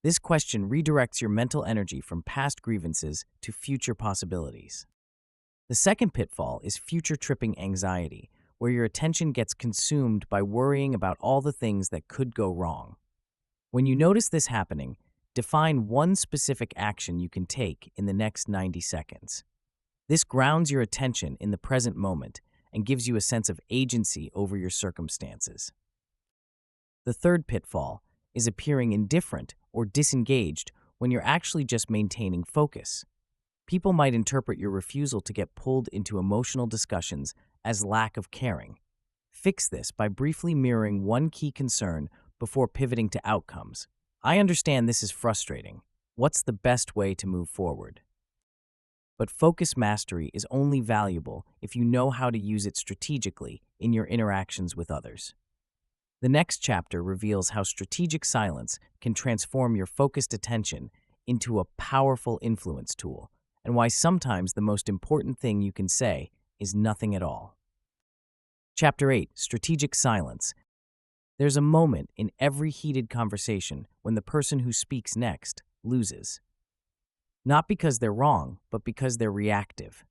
This question redirects your mental energy from past grievances to future possibilities. The second pitfall is future tripping anxiety, where your attention gets consumed by worrying about all the things that could go wrong. When you notice this happening, define one specific action you can take in the next 90 seconds. This grounds your attention in the present moment and gives you a sense of agency over your circumstances. The third pitfall is appearing indifferent or disengaged when you're actually just maintaining focus. People might interpret your refusal to get pulled into emotional discussions as lack of caring. Fix this by briefly mirroring one key concern before pivoting to outcomes. I understand this is frustrating. What's the best way to move forward? But focus mastery is only valuable if you know how to use it strategically in your interactions with others. The next chapter reveals how strategic silence can transform your focused attention into a powerful influence tool, and why sometimes the most important thing you can say is nothing at all. Chapter 8, Strategic Silence. There's a moment in every heated conversation when the person who speaks next loses. Not because they're wrong, but because they're reactive.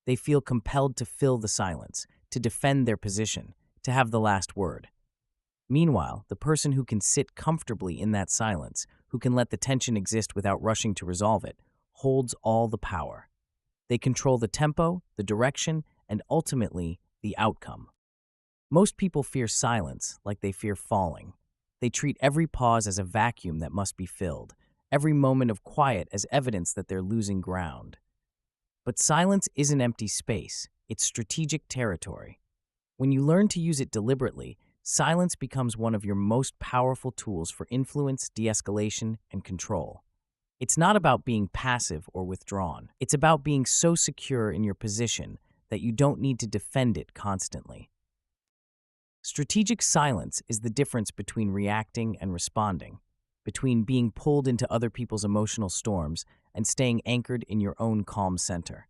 They feel compelled to fill the silence, to defend their position, to have the last word. Meanwhile, the person who can sit comfortably in that silence, who can let the tension exist without rushing to resolve it, holds all the power. They control the tempo, the direction, and ultimately, the outcome. Most people fear silence like they fear falling. They treat every pause as a vacuum that must be filled, every moment of quiet as evidence that they're losing ground. But silence isn't empty space, it's strategic territory. When you learn to use it deliberately, silence becomes one of your most powerful tools for influence, de-escalation, and control. It's not about being passive or withdrawn. It's about being so secure in your position that you don't need to defend it constantly. Strategic silence is the difference between reacting and responding, between being pulled into other people's emotional storms and staying anchored in your own calm center.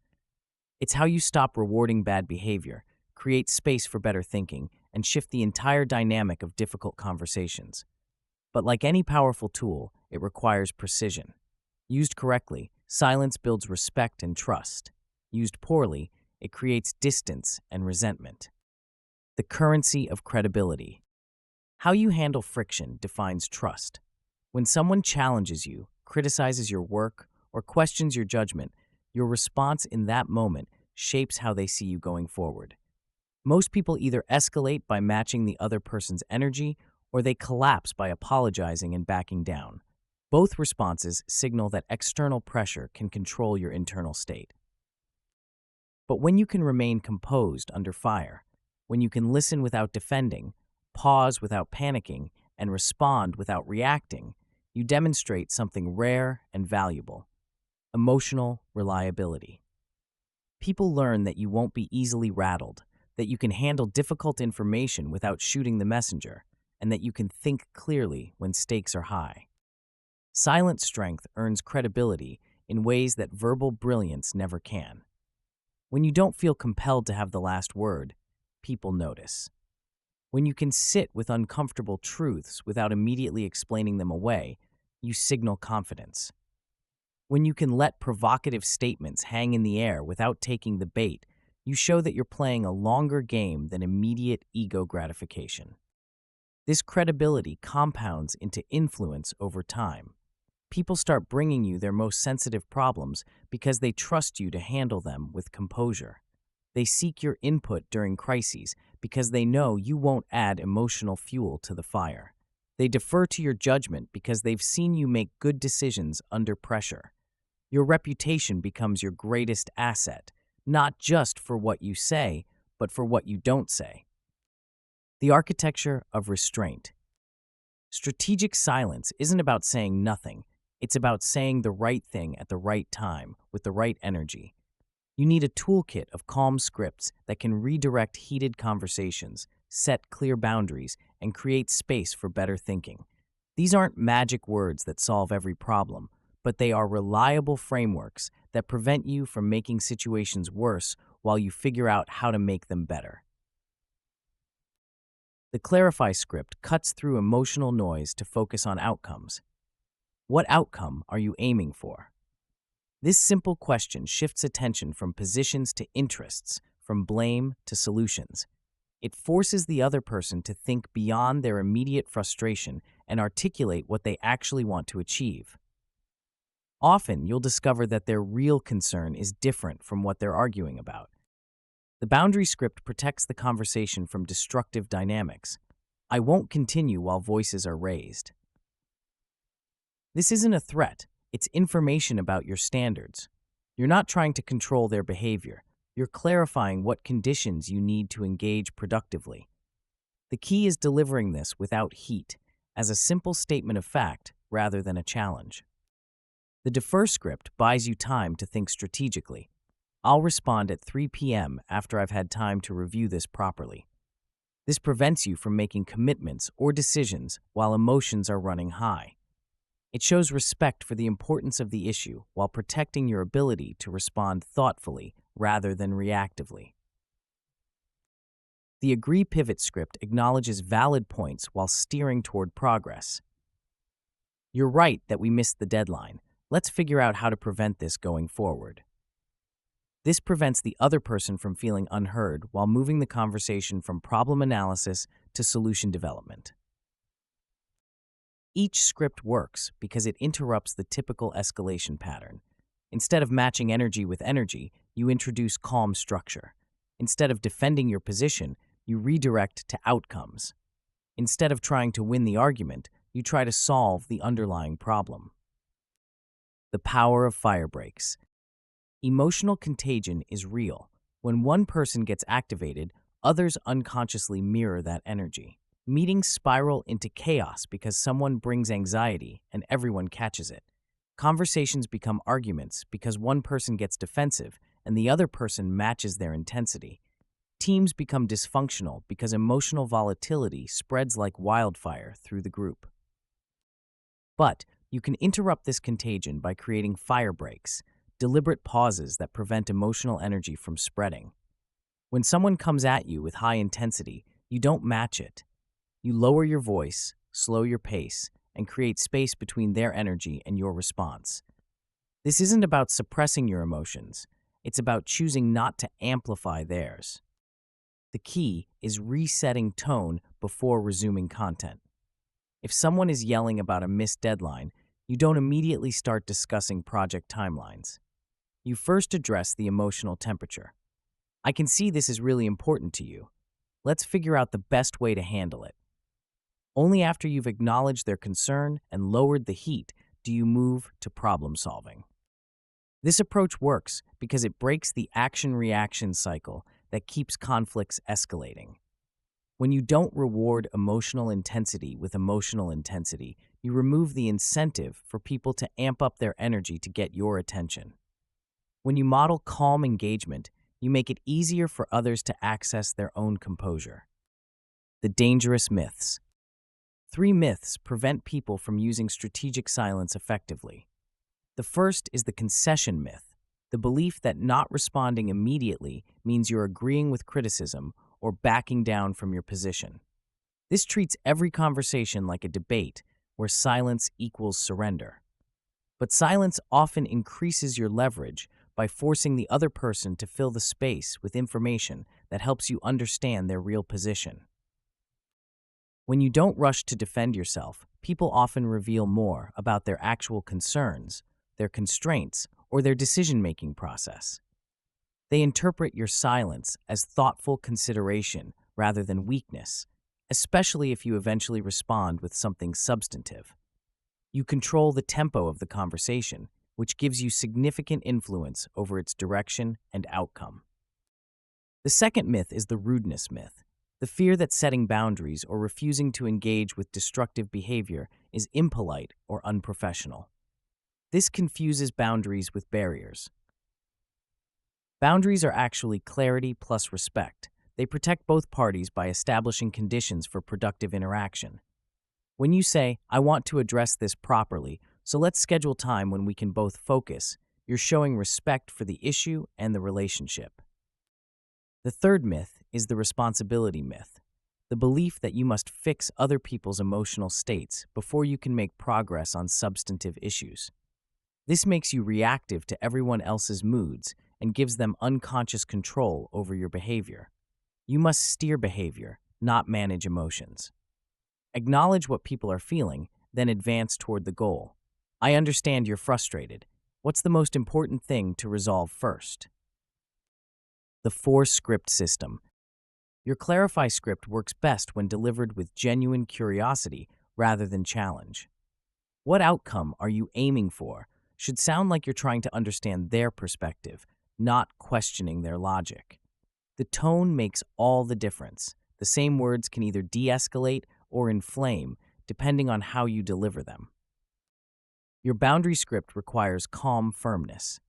It's how you stop rewarding bad behavior, create space for better thinking, and shift the entire dynamic of difficult conversations. But like any powerful tool, it requires precision. Used correctly, silence builds respect and trust. Used poorly, it creates distance and resentment. The currency of credibility. How you handle friction defines trust. When someone challenges you, criticizes your work, or questions your judgment, your response in that moment shapes how they see you going forward. Most people either escalate by matching the other person's energy, or they collapse by apologizing and backing down. Both responses signal that external pressure can control your internal state. But when you can remain composed under fire, when you can listen without defending, pause without panicking, and respond without reacting, you demonstrate something rare and valuable: emotional reliability. People learn that you won't be easily rattled, that you can handle difficult information without shooting the messenger, and that you can think clearly when stakes are high. Silent strength earns credibility in ways that verbal brilliance never can. When you don't feel compelled to have the last word, people notice. When you can sit with uncomfortable truths without immediately explaining them away, you signal confidence. When you can let provocative statements hang in the air without taking the bait, you show that you're playing a longer game than immediate ego gratification. This credibility compounds into influence over time. People start bringing you their most sensitive problems because they trust you to handle them with composure. They seek your input during crises because they know you won't add emotional fuel to the fire. They defer to your judgment because they've seen you make good decisions under pressure. Your reputation becomes your greatest asset, not just for what you say, but for what you don't say. The architecture of restraint. Strategic silence isn't about saying nothing. It's about saying the right thing at the right time with the right energy. You need a toolkit of calm scripts that can redirect heated conversations, set clear boundaries, and create space for better thinking. These aren't magic words that solve every problem, but they are reliable frameworks that prevent you from making situations worse while you figure out how to make them better. The Clarify script cuts through emotional noise to focus on outcomes. What outcome are you aiming for? This simple question shifts attention from positions to interests, from blame to solutions. It forces the other person to think beyond their immediate frustration and articulate what they actually want to achieve. Often, you'll discover that their real concern is different from what they're arguing about. The boundary script protects the conversation from destructive dynamics. I won't continue while voices are raised. This isn't a threat. It's information about your standards. You're not trying to control their behavior. You're clarifying what conditions you need to engage productively. The key is delivering this without heat, as a simple statement of fact rather than a challenge. The Defer script buys you time to think strategically. I'll respond at 3 p.m. after I've had time to review this properly. This prevents you from making commitments or decisions while emotions are running high. It shows respect for the importance of the issue while protecting your ability to respond thoughtfully rather than reactively. The Agree Pivot script acknowledges valid points while steering toward progress. You're right that we missed the deadline. Let's figure out how to prevent this going forward. This prevents the other person from feeling unheard while moving the conversation from problem analysis to solution development. Each script works because it interrupts the typical escalation pattern. Instead of matching energy with energy, you introduce calm structure. Instead of defending your position, you redirect to outcomes. Instead of trying to win the argument, you try to solve the underlying problem. The power of fire breaks. Emotional contagion is real. When one person gets activated, others unconsciously mirror that energy. Meetings spiral into chaos because someone brings anxiety and everyone catches it. Conversations become arguments because one person gets defensive and the other person matches their intensity. Teams become dysfunctional because emotional volatility spreads like wildfire through the group. But you can interrupt this contagion by creating fire breaks, deliberate pauses that prevent emotional energy from spreading. When someone comes at you with high intensity, you don't match it. You lower your voice, slow your pace, and create space between their energy and your response. This isn't about suppressing your emotions. It's about choosing not to amplify theirs. The key is resetting tone before resuming content. If someone is yelling about a missed deadline, you don't immediately start discussing project timelines. You first address the emotional temperature. I can see this is really important to you. Let's figure out the best way to handle it. Only after you've acknowledged their concern and lowered the heat do you move to problem solving. This approach works because it breaks the action-reaction cycle that keeps conflicts escalating. When you don't reward emotional intensity with emotional intensity, you remove the incentive for people to amp up their energy to get your attention. When you model calm engagement, you make it easier for others to access their own composure. The dangerous myths. 3 myths prevent people from using strategic silence effectively. The first is the concession myth, the belief that not responding immediately means you're agreeing with criticism or backing down from your position. This treats every conversation like a debate where silence equals surrender. But silence often increases your leverage by forcing the other person to fill the space with information that helps you understand their real position. When you don't rush to defend yourself, people often reveal more about their actual concerns, their constraints, or their decision-making process. They interpret your silence as thoughtful consideration rather than weakness, especially if you eventually respond with something substantive. You control the tempo of the conversation, which gives you significant influence over its direction and outcome. The second myth is the rudeness myth, the fear that setting boundaries or refusing to engage with destructive behavior is impolite or unprofessional. This confuses boundaries with barriers. Boundaries are actually clarity plus respect. They protect both parties by establishing conditions for productive interaction. When you say, "I want to address this properly, so let's schedule time when we can both focus," you're showing respect for the issue and the relationship. The third myth is the responsibility myth, the belief that you must fix other people's emotional states before you can make progress on substantive issues. This makes you reactive to everyone else's moods and gives them unconscious control over your behavior. You must steer behavior, not manage emotions. Acknowledge what people are feeling, then advance toward the goal. I understand you're frustrated. What's the most important thing to resolve first? The 4-script system. Your Clarify script works best when delivered with genuine curiosity rather than challenge. What outcome are you aiming for should sound like you're trying to understand their perspective, not questioning their logic. The tone makes all the difference. The same words can either de-escalate or inflame, depending on how you deliver them. Your boundary script requires calm firmness.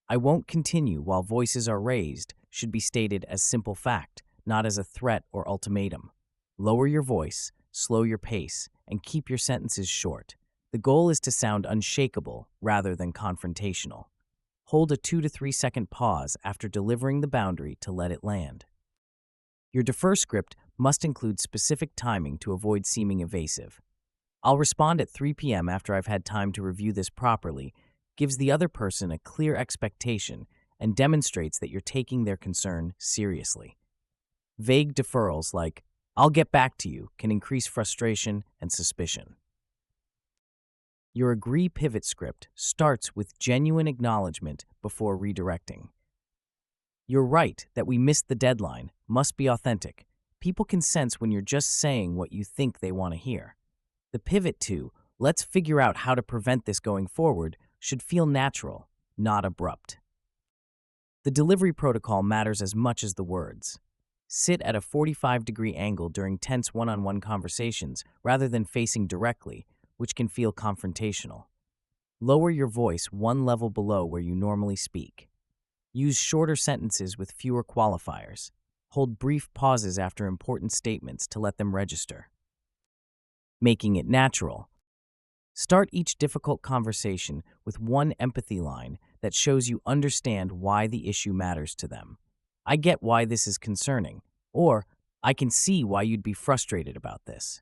"I won't continue while voices are raised" should be stated as simple fact, not as a threat or ultimatum. Lower your voice, slow your pace, and keep your sentences short. The goal is to sound unshakable rather than confrontational. Hold a 2 to 3 second pause after delivering the boundary to let it land. Your defer script must include specific timing to avoid seeming evasive. "I'll respond at 3 p.m. after I've had time to review this properly" gives the other person a clear expectation and demonstrates that you're taking their concern seriously. Vague deferrals like, "I'll get back to you" can increase frustration and suspicion. Your agree pivot script starts with genuine acknowledgement before redirecting. "You're right that we missed the deadline" must be authentic. People can sense when you're just saying what you think they want to hear. The pivot to, "Let's figure out how to prevent this going forward" should feel natural, not abrupt. The delivery protocol matters as much as the words. Sit at a 45-degree angle during tense one-on-one conversations rather than facing directly, which can feel confrontational. Lower your voice one level below where you normally speak. Use shorter sentences with fewer qualifiers. Hold brief pauses after important statements to let them register. Making it natural. Start each difficult conversation with one empathy line that shows you understand why the issue matters to them. I get why this is concerning, or I can see why you'd be frustrated about this.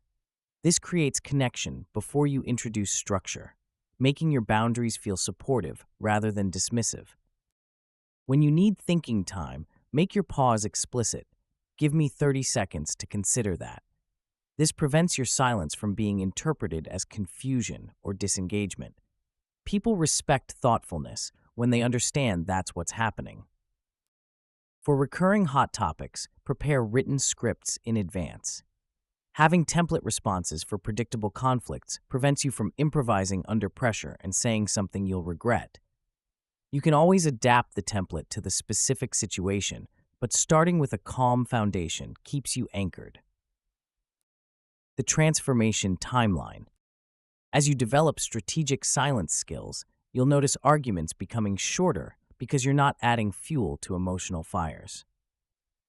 This creates connection before you introduce structure, making your boundaries feel supportive rather than dismissive. When you need thinking time, make your pause explicit. Give me 30 seconds to consider that. This prevents your silence from being interpreted as confusion or disengagement. People respect thoughtfulness when they understand that's what's happening. For recurring hot topics, prepare written scripts in advance. Having template responses for predictable conflicts prevents you from improvising under pressure and saying something you'll regret. You can always adapt the template to the specific situation, but starting with a calm foundation keeps you anchored. The transformation timeline. As you develop strategic silence skills, you'll notice arguments becoming shorter because you're not adding fuel to emotional fires.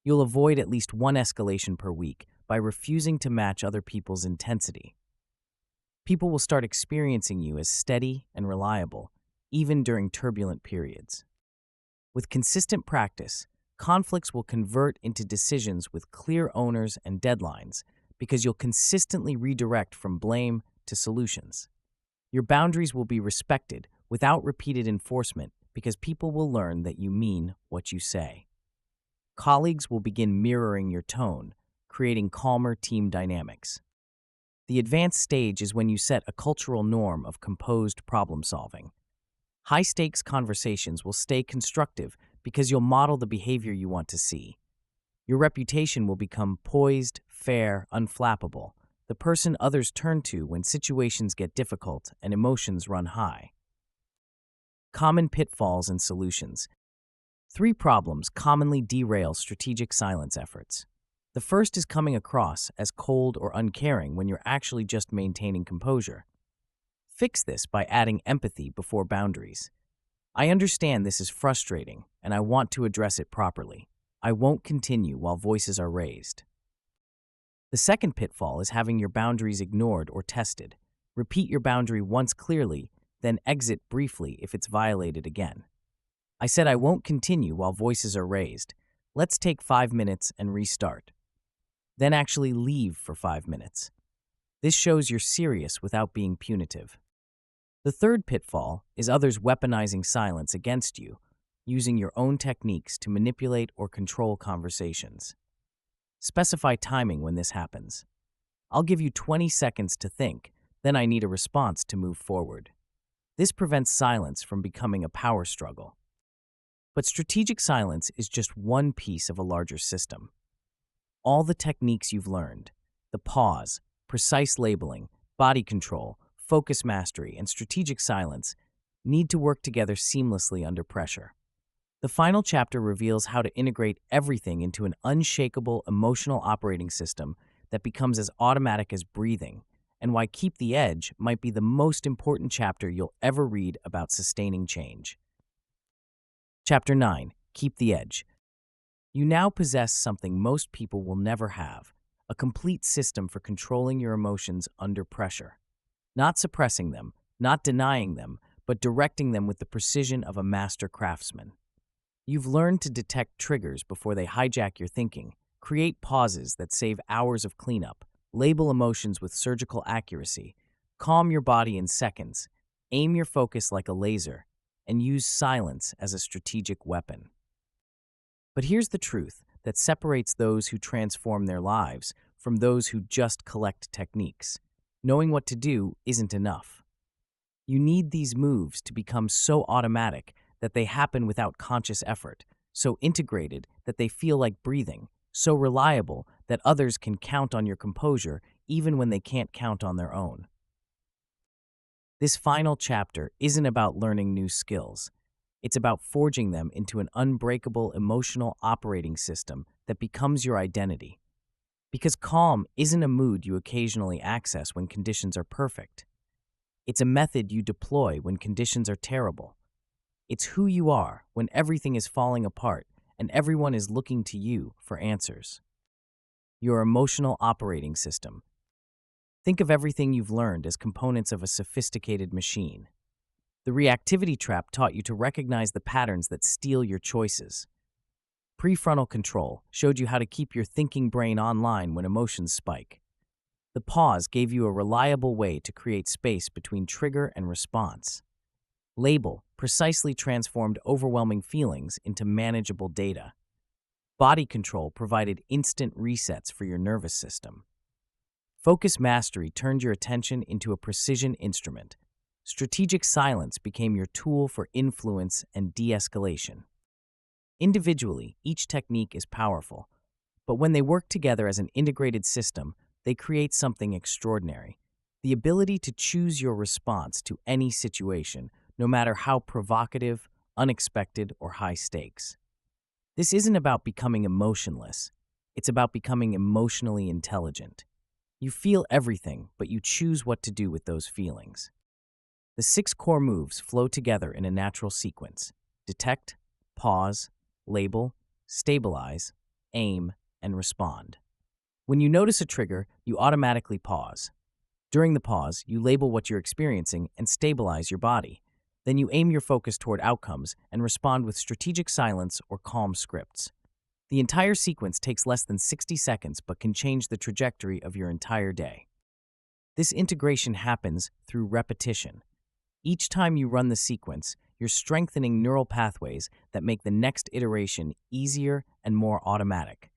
You'll avoid at least one escalation per week by refusing to match other people's intensity. People will start experiencing you as steady and reliable, even during turbulent periods. With consistent practice, conflicts will convert into decisions with clear owners and deadlines because you'll consistently redirect from blame to solutions. Your boundaries will be respected without repeated enforcement because people will learn that you mean what you say. Colleagues will begin mirroring your tone, creating calmer team dynamics. The advanced stage is when you set a cultural norm of composed problem solving. High-stakes conversations will stay constructive because you'll model the behavior you want to see. Your reputation will become poised, fair, unflappable, the person others turn to when situations get difficult and emotions run high. Common pitfalls and solutions. 3 problems commonly derail strategic silence efforts. The first is coming across as cold or uncaring when you're actually just maintaining composure. Fix this by adding empathy before boundaries. I understand this is frustrating, and I want to address it properly. I won't continue while voices are raised. The second pitfall is having your boundaries ignored or tested. Repeat your boundary once clearly, then exit briefly if it's violated again. I said I won't continue while voices are raised. Let's take 5 minutes and restart. Then actually leave for 5 minutes. This shows you're serious without being punitive. The third pitfall is others weaponizing silence against you, using your own techniques to manipulate or control conversations. Specify timing when this happens. I'll give you 20 seconds to think, then I need a response to move forward. This prevents silence from becoming a power struggle. But strategic silence is just one piece of a larger system. All the techniques you've learned, the pause, precise labeling, body control, focus mastery, and strategic silence, need to work together seamlessly under pressure. The final chapter reveals how to integrate everything into an unshakable emotional operating system that becomes as automatic as breathing, and why Keep the Edge might be the most important chapter you'll ever read about sustaining change. Chapter 9. Keep the Edge. You now possess something most people will never have, a complete system for controlling your emotions under pressure. Not suppressing them, not denying them, but directing them with the precision of a master craftsman. You've learned to detect triggers before they hijack your thinking, create pauses that save hours of cleanup, label emotions with surgical accuracy, calm your body in seconds, aim your focus like a laser, and use silence as a strategic weapon. But here's the truth that separates those who transform their lives from those who just collect techniques. Knowing what to do isn't enough. You need these moves to become so automatic that they happen without conscious effort, so integrated that they feel like breathing, so reliable that others can count on your composure even when they can't count on their own. This final chapter isn't about learning new skills. It's about forging them into an unbreakable emotional operating system that becomes your identity. Because calm isn't a mood you occasionally access when conditions are perfect. It's a method you deploy when conditions are terrible. It's who you are when everything is falling apart and everyone is looking to you for answers. Your emotional operating system. Think of everything you've learned as components of a sophisticated machine. The reactivity trap taught you to recognize the patterns that steal your choices. Prefrontal control showed you how to keep your thinking brain online when emotions spike. The pause gave you a reliable way to create space between trigger and response. Label precisely transformed overwhelming feelings into manageable data. Body control provided instant resets for your nervous system. Focus mastery turned your attention into a precision instrument. Strategic silence became your tool for influence and de-escalation. Individually, each technique is powerful, but when they work together as an integrated system, they create something extraordinary. The ability to choose your response to any situation, no matter how provocative, unexpected, or high stakes. This isn't about becoming emotionless. It's about becoming emotionally intelligent. You feel everything, but you choose what to do with those feelings. The 6 core moves flow together in a natural sequence: detect, pause, label, stabilize, aim, and respond. When you notice a trigger, you automatically pause. During the pause, you label what you're experiencing and stabilize your body. Then you aim your focus toward outcomes and respond with strategic silence or calm scripts. The entire sequence takes less than 60 seconds but can change the trajectory of your entire day. This integration happens through repetition. Each time you run the sequence, you're strengthening neural pathways that make the next iteration easier and more automatic.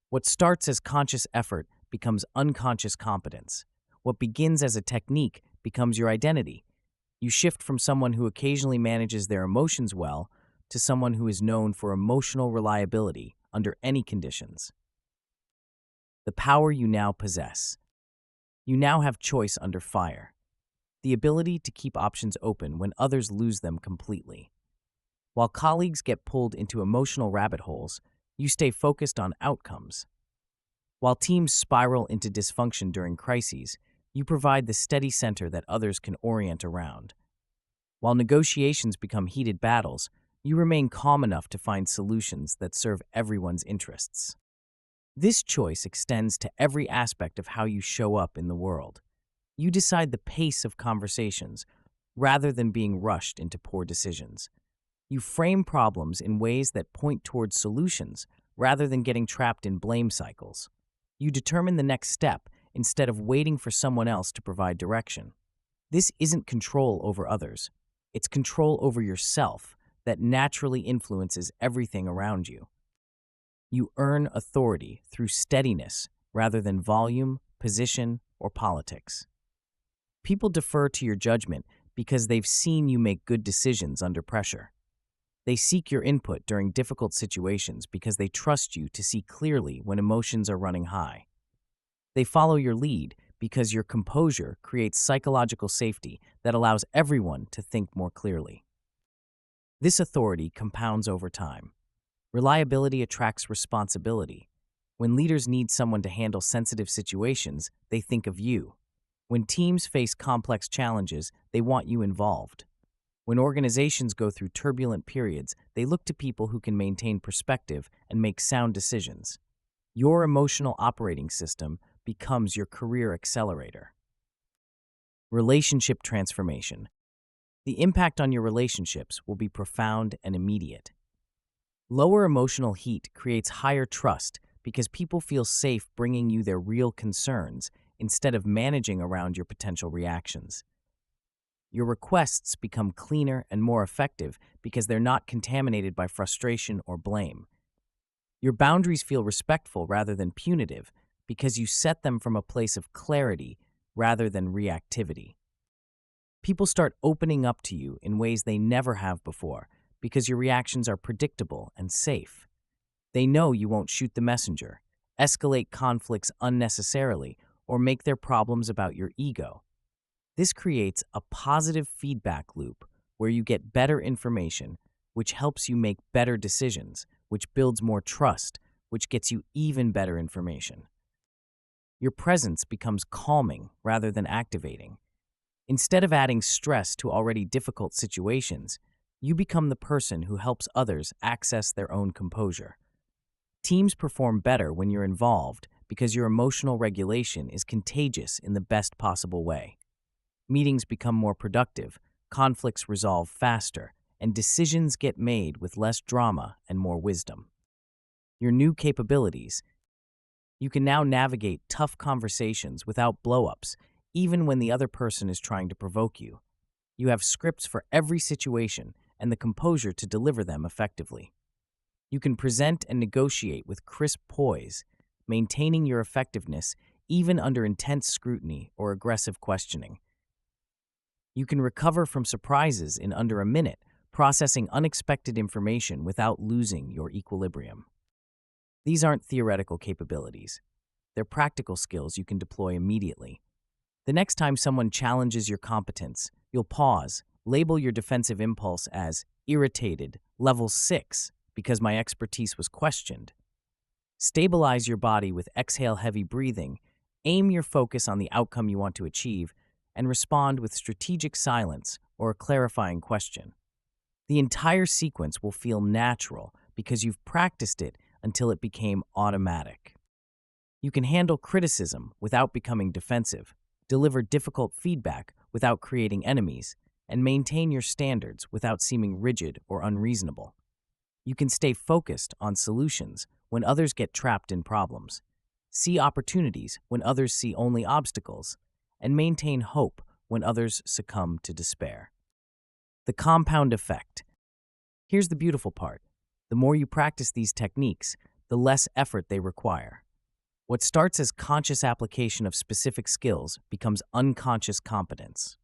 What starts as conscious effort becomes unconscious competence. What begins as a technique becomes your identity. You shift from someone who occasionally manages their emotions well to someone who is known for emotional reliability under any conditions. The power you now possess. You now have choice under fire. The ability to keep options open when others lose them completely. While colleagues get pulled into emotional rabbit holes, you stay focused on outcomes. While teams spiral into dysfunction during crises, you provide the steady center that others can orient around. While negotiations become heated battles, you remain calm enough to find solutions that serve everyone's interests. This choice extends to every aspect of how you show up in the world. You decide the pace of conversations rather than being rushed into poor decisions. You frame problems in ways that point towards solutions rather than getting trapped in blame cycles. You determine the next step instead of waiting for someone else to provide direction. This isn't control over others. It's control over yourself that naturally influences everything around you. You earn authority through steadiness rather than volume, position, or politics. People defer to your judgment because they've seen you make good decisions under pressure. They seek your input during difficult situations because they trust you to see clearly when emotions are running high. They follow your lead because your composure creates psychological safety that allows everyone to think more clearly. This authority compounds over time. Reliability attracts responsibility. When leaders need someone to handle sensitive situations, they think of you. When teams face complex challenges, they want you involved. When organizations go through turbulent periods, they look to people who can maintain perspective and make sound decisions. Your emotional operating system becomes your career accelerator. Relationship transformation. The impact on your relationships will be profound and immediate. Lower emotional heat creates higher trust because people feel safe bringing you their real concerns instead of managing around your potential reactions. Your requests become cleaner and more effective because they're not contaminated by frustration or blame. Your boundaries feel respectful rather than punitive because you set them from a place of clarity rather than reactivity. People start opening up to you in ways they never have before because your reactions are predictable and safe. They know you won't shoot the messenger, escalate conflicts unnecessarily, or make their problems about your ego. This creates a positive feedback loop where you get better information, which helps you make better decisions, which builds more trust, which gets you even better information. Your presence becomes calming rather than activating. Instead of adding stress to already difficult situations, You become the person who helps others access their own composure. Teams perform better when you're involved because your emotional regulation is contagious in the best possible way. Meetings become more productive, conflicts resolve faster, and decisions get made with less drama and more wisdom. Your new capabilities. You can now navigate tough conversations without blowups, even when the other person is trying to provoke you. You have scripts for every situation and the composure to deliver them effectively. You can present and negotiate with crisp poise, maintaining your effectiveness even under intense scrutiny or aggressive questioning. You can recover from surprises in under a minute, processing unexpected information without losing your equilibrium. These aren't theoretical capabilities. They're practical skills you can deploy immediately. The next time someone challenges your competence, you'll pause, label your defensive impulse as irritated, level 6, because my expertise was questioned. Stabilize your body with exhale-heavy breathing, aim your focus on the outcome you want to achieve, and respond with strategic silence or a clarifying question. The entire sequence will feel natural because you've practiced it until it became automatic. You can handle criticism without becoming defensive, deliver difficult feedback without creating enemies, and maintain your standards without seeming rigid or unreasonable. You can stay focused on solutions when others get trapped in problems, see opportunities when others see only obstacles, and maintain hope when others succumb to despair. The compound effect. Here's the beautiful part. The more you practice these techniques, the less effort they require. What starts as conscious application of specific skills becomes unconscious competence.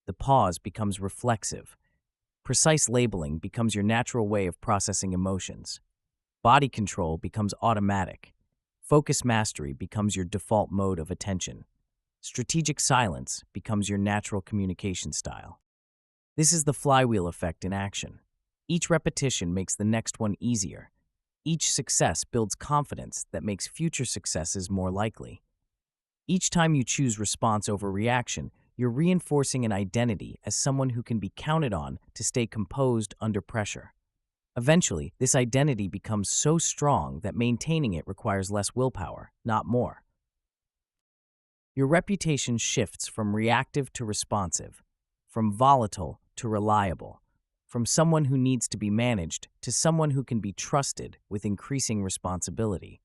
The pause becomes reflexive. Precise labeling becomes your natural way of processing emotions. Body control becomes automatic. Focus mastery becomes your default mode of attention. Strategic silence becomes your natural communication style. This is the flywheel effect in action. Each repetition makes the next one easier. Each success builds confidence that makes future successes more likely. Each time you choose response over reaction, you're reinforcing an identity as someone who can be counted on to stay composed under pressure. Eventually, this identity becomes so strong that maintaining it requires less willpower, not more. Your reputation shifts from reactive to responsive, from volatile to reliable, from someone who needs to be managed to someone who can be trusted with increasing responsibility.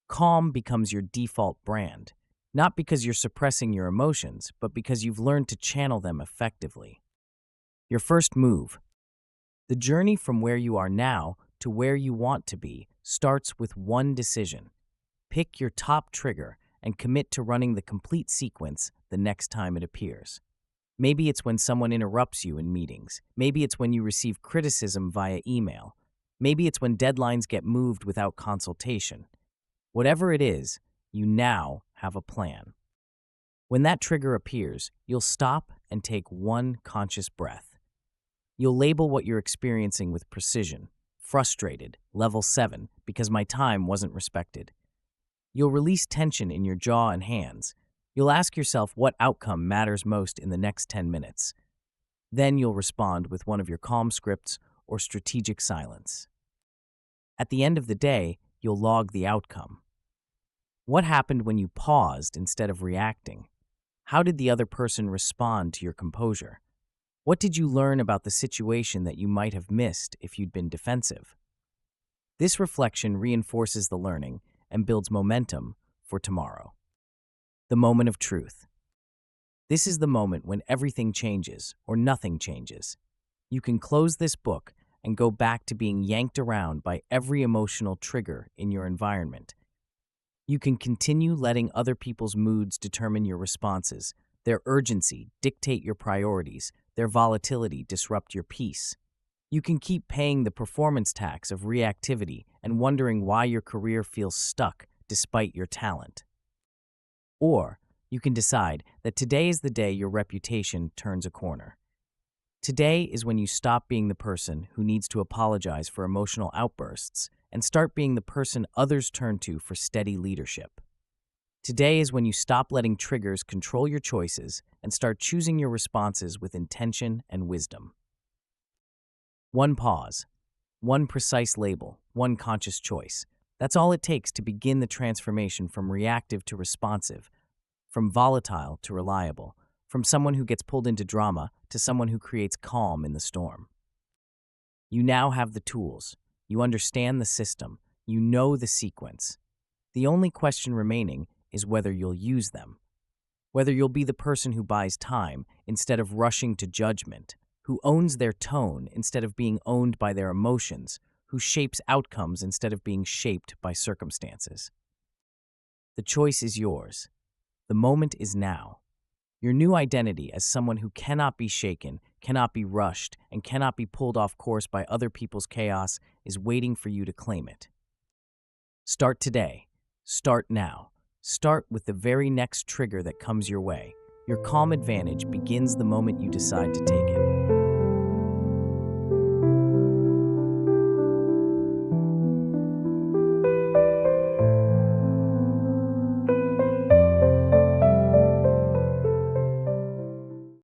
Calm becomes your default brand, not because you're suppressing your emotions, but because you've learned to channel them effectively. Your first move. The journey from where you are now to where you want to be starts with one decision. Pick your top trigger and commit to running the complete sequence the next time it appears. Maybe it's when someone interrupts you in meetings. Maybe it's when you receive criticism via email. Maybe it's when deadlines get moved without consultation. Whatever it is, you now have a plan. When that trigger appears, you'll stop and take one conscious breath. You'll label what you're experiencing with precision. Frustrated, level 7, because my time wasn't respected. You'll release tension in your jaw and hands. You'll ask yourself what outcome matters most in the next 10 minutes. Then you'll respond with one of your calm scripts or strategic silence. At the end of the day, you'll log the outcome. What happened when you paused instead of reacting? How did the other person respond to your composure? What did you learn about the situation that you might have missed if you'd been defensive? This reflection reinforces the learning and builds momentum for tomorrow. The moment of truth. This is the moment when everything changes or nothing changes. You can close this book and go back to being yanked around by every emotional trigger in your environment. You can continue letting other people's moods determine your responses, their urgency dictate your priorities, their volatility disrupt your peace. You can keep paying the performance tax of reactivity and wondering why your career feels stuck despite your talent. Or you can decide that today is the day your reputation turns a corner. Today is when you stop being the person who needs to apologize for emotional outbursts and start being the person others turn to for steady leadership. Today is when you stop letting triggers control your choices and start choosing your responses with intention and wisdom. One pause, one precise label, one conscious choice. That's all it takes to begin the transformation from reactive to responsive, from volatile to reliable, from someone who gets pulled into drama to someone who creates calm in the storm. You now have the tools. You understand the system. You know the sequence. The only question remaining is whether you'll use them. Whether you'll be the person who buys time instead of rushing to judgment, who owns their tone instead of being owned by their emotions, who shapes outcomes instead of being shaped by circumstances. The choice is yours. The moment is now. Your new identity as someone who cannot be shaken, cannot be rushed, and cannot be pulled off course by other people's chaos is waiting for you to claim it. Start today. Start now. Start with the very next trigger that comes your way. Your calm advantage begins the moment you decide to take it.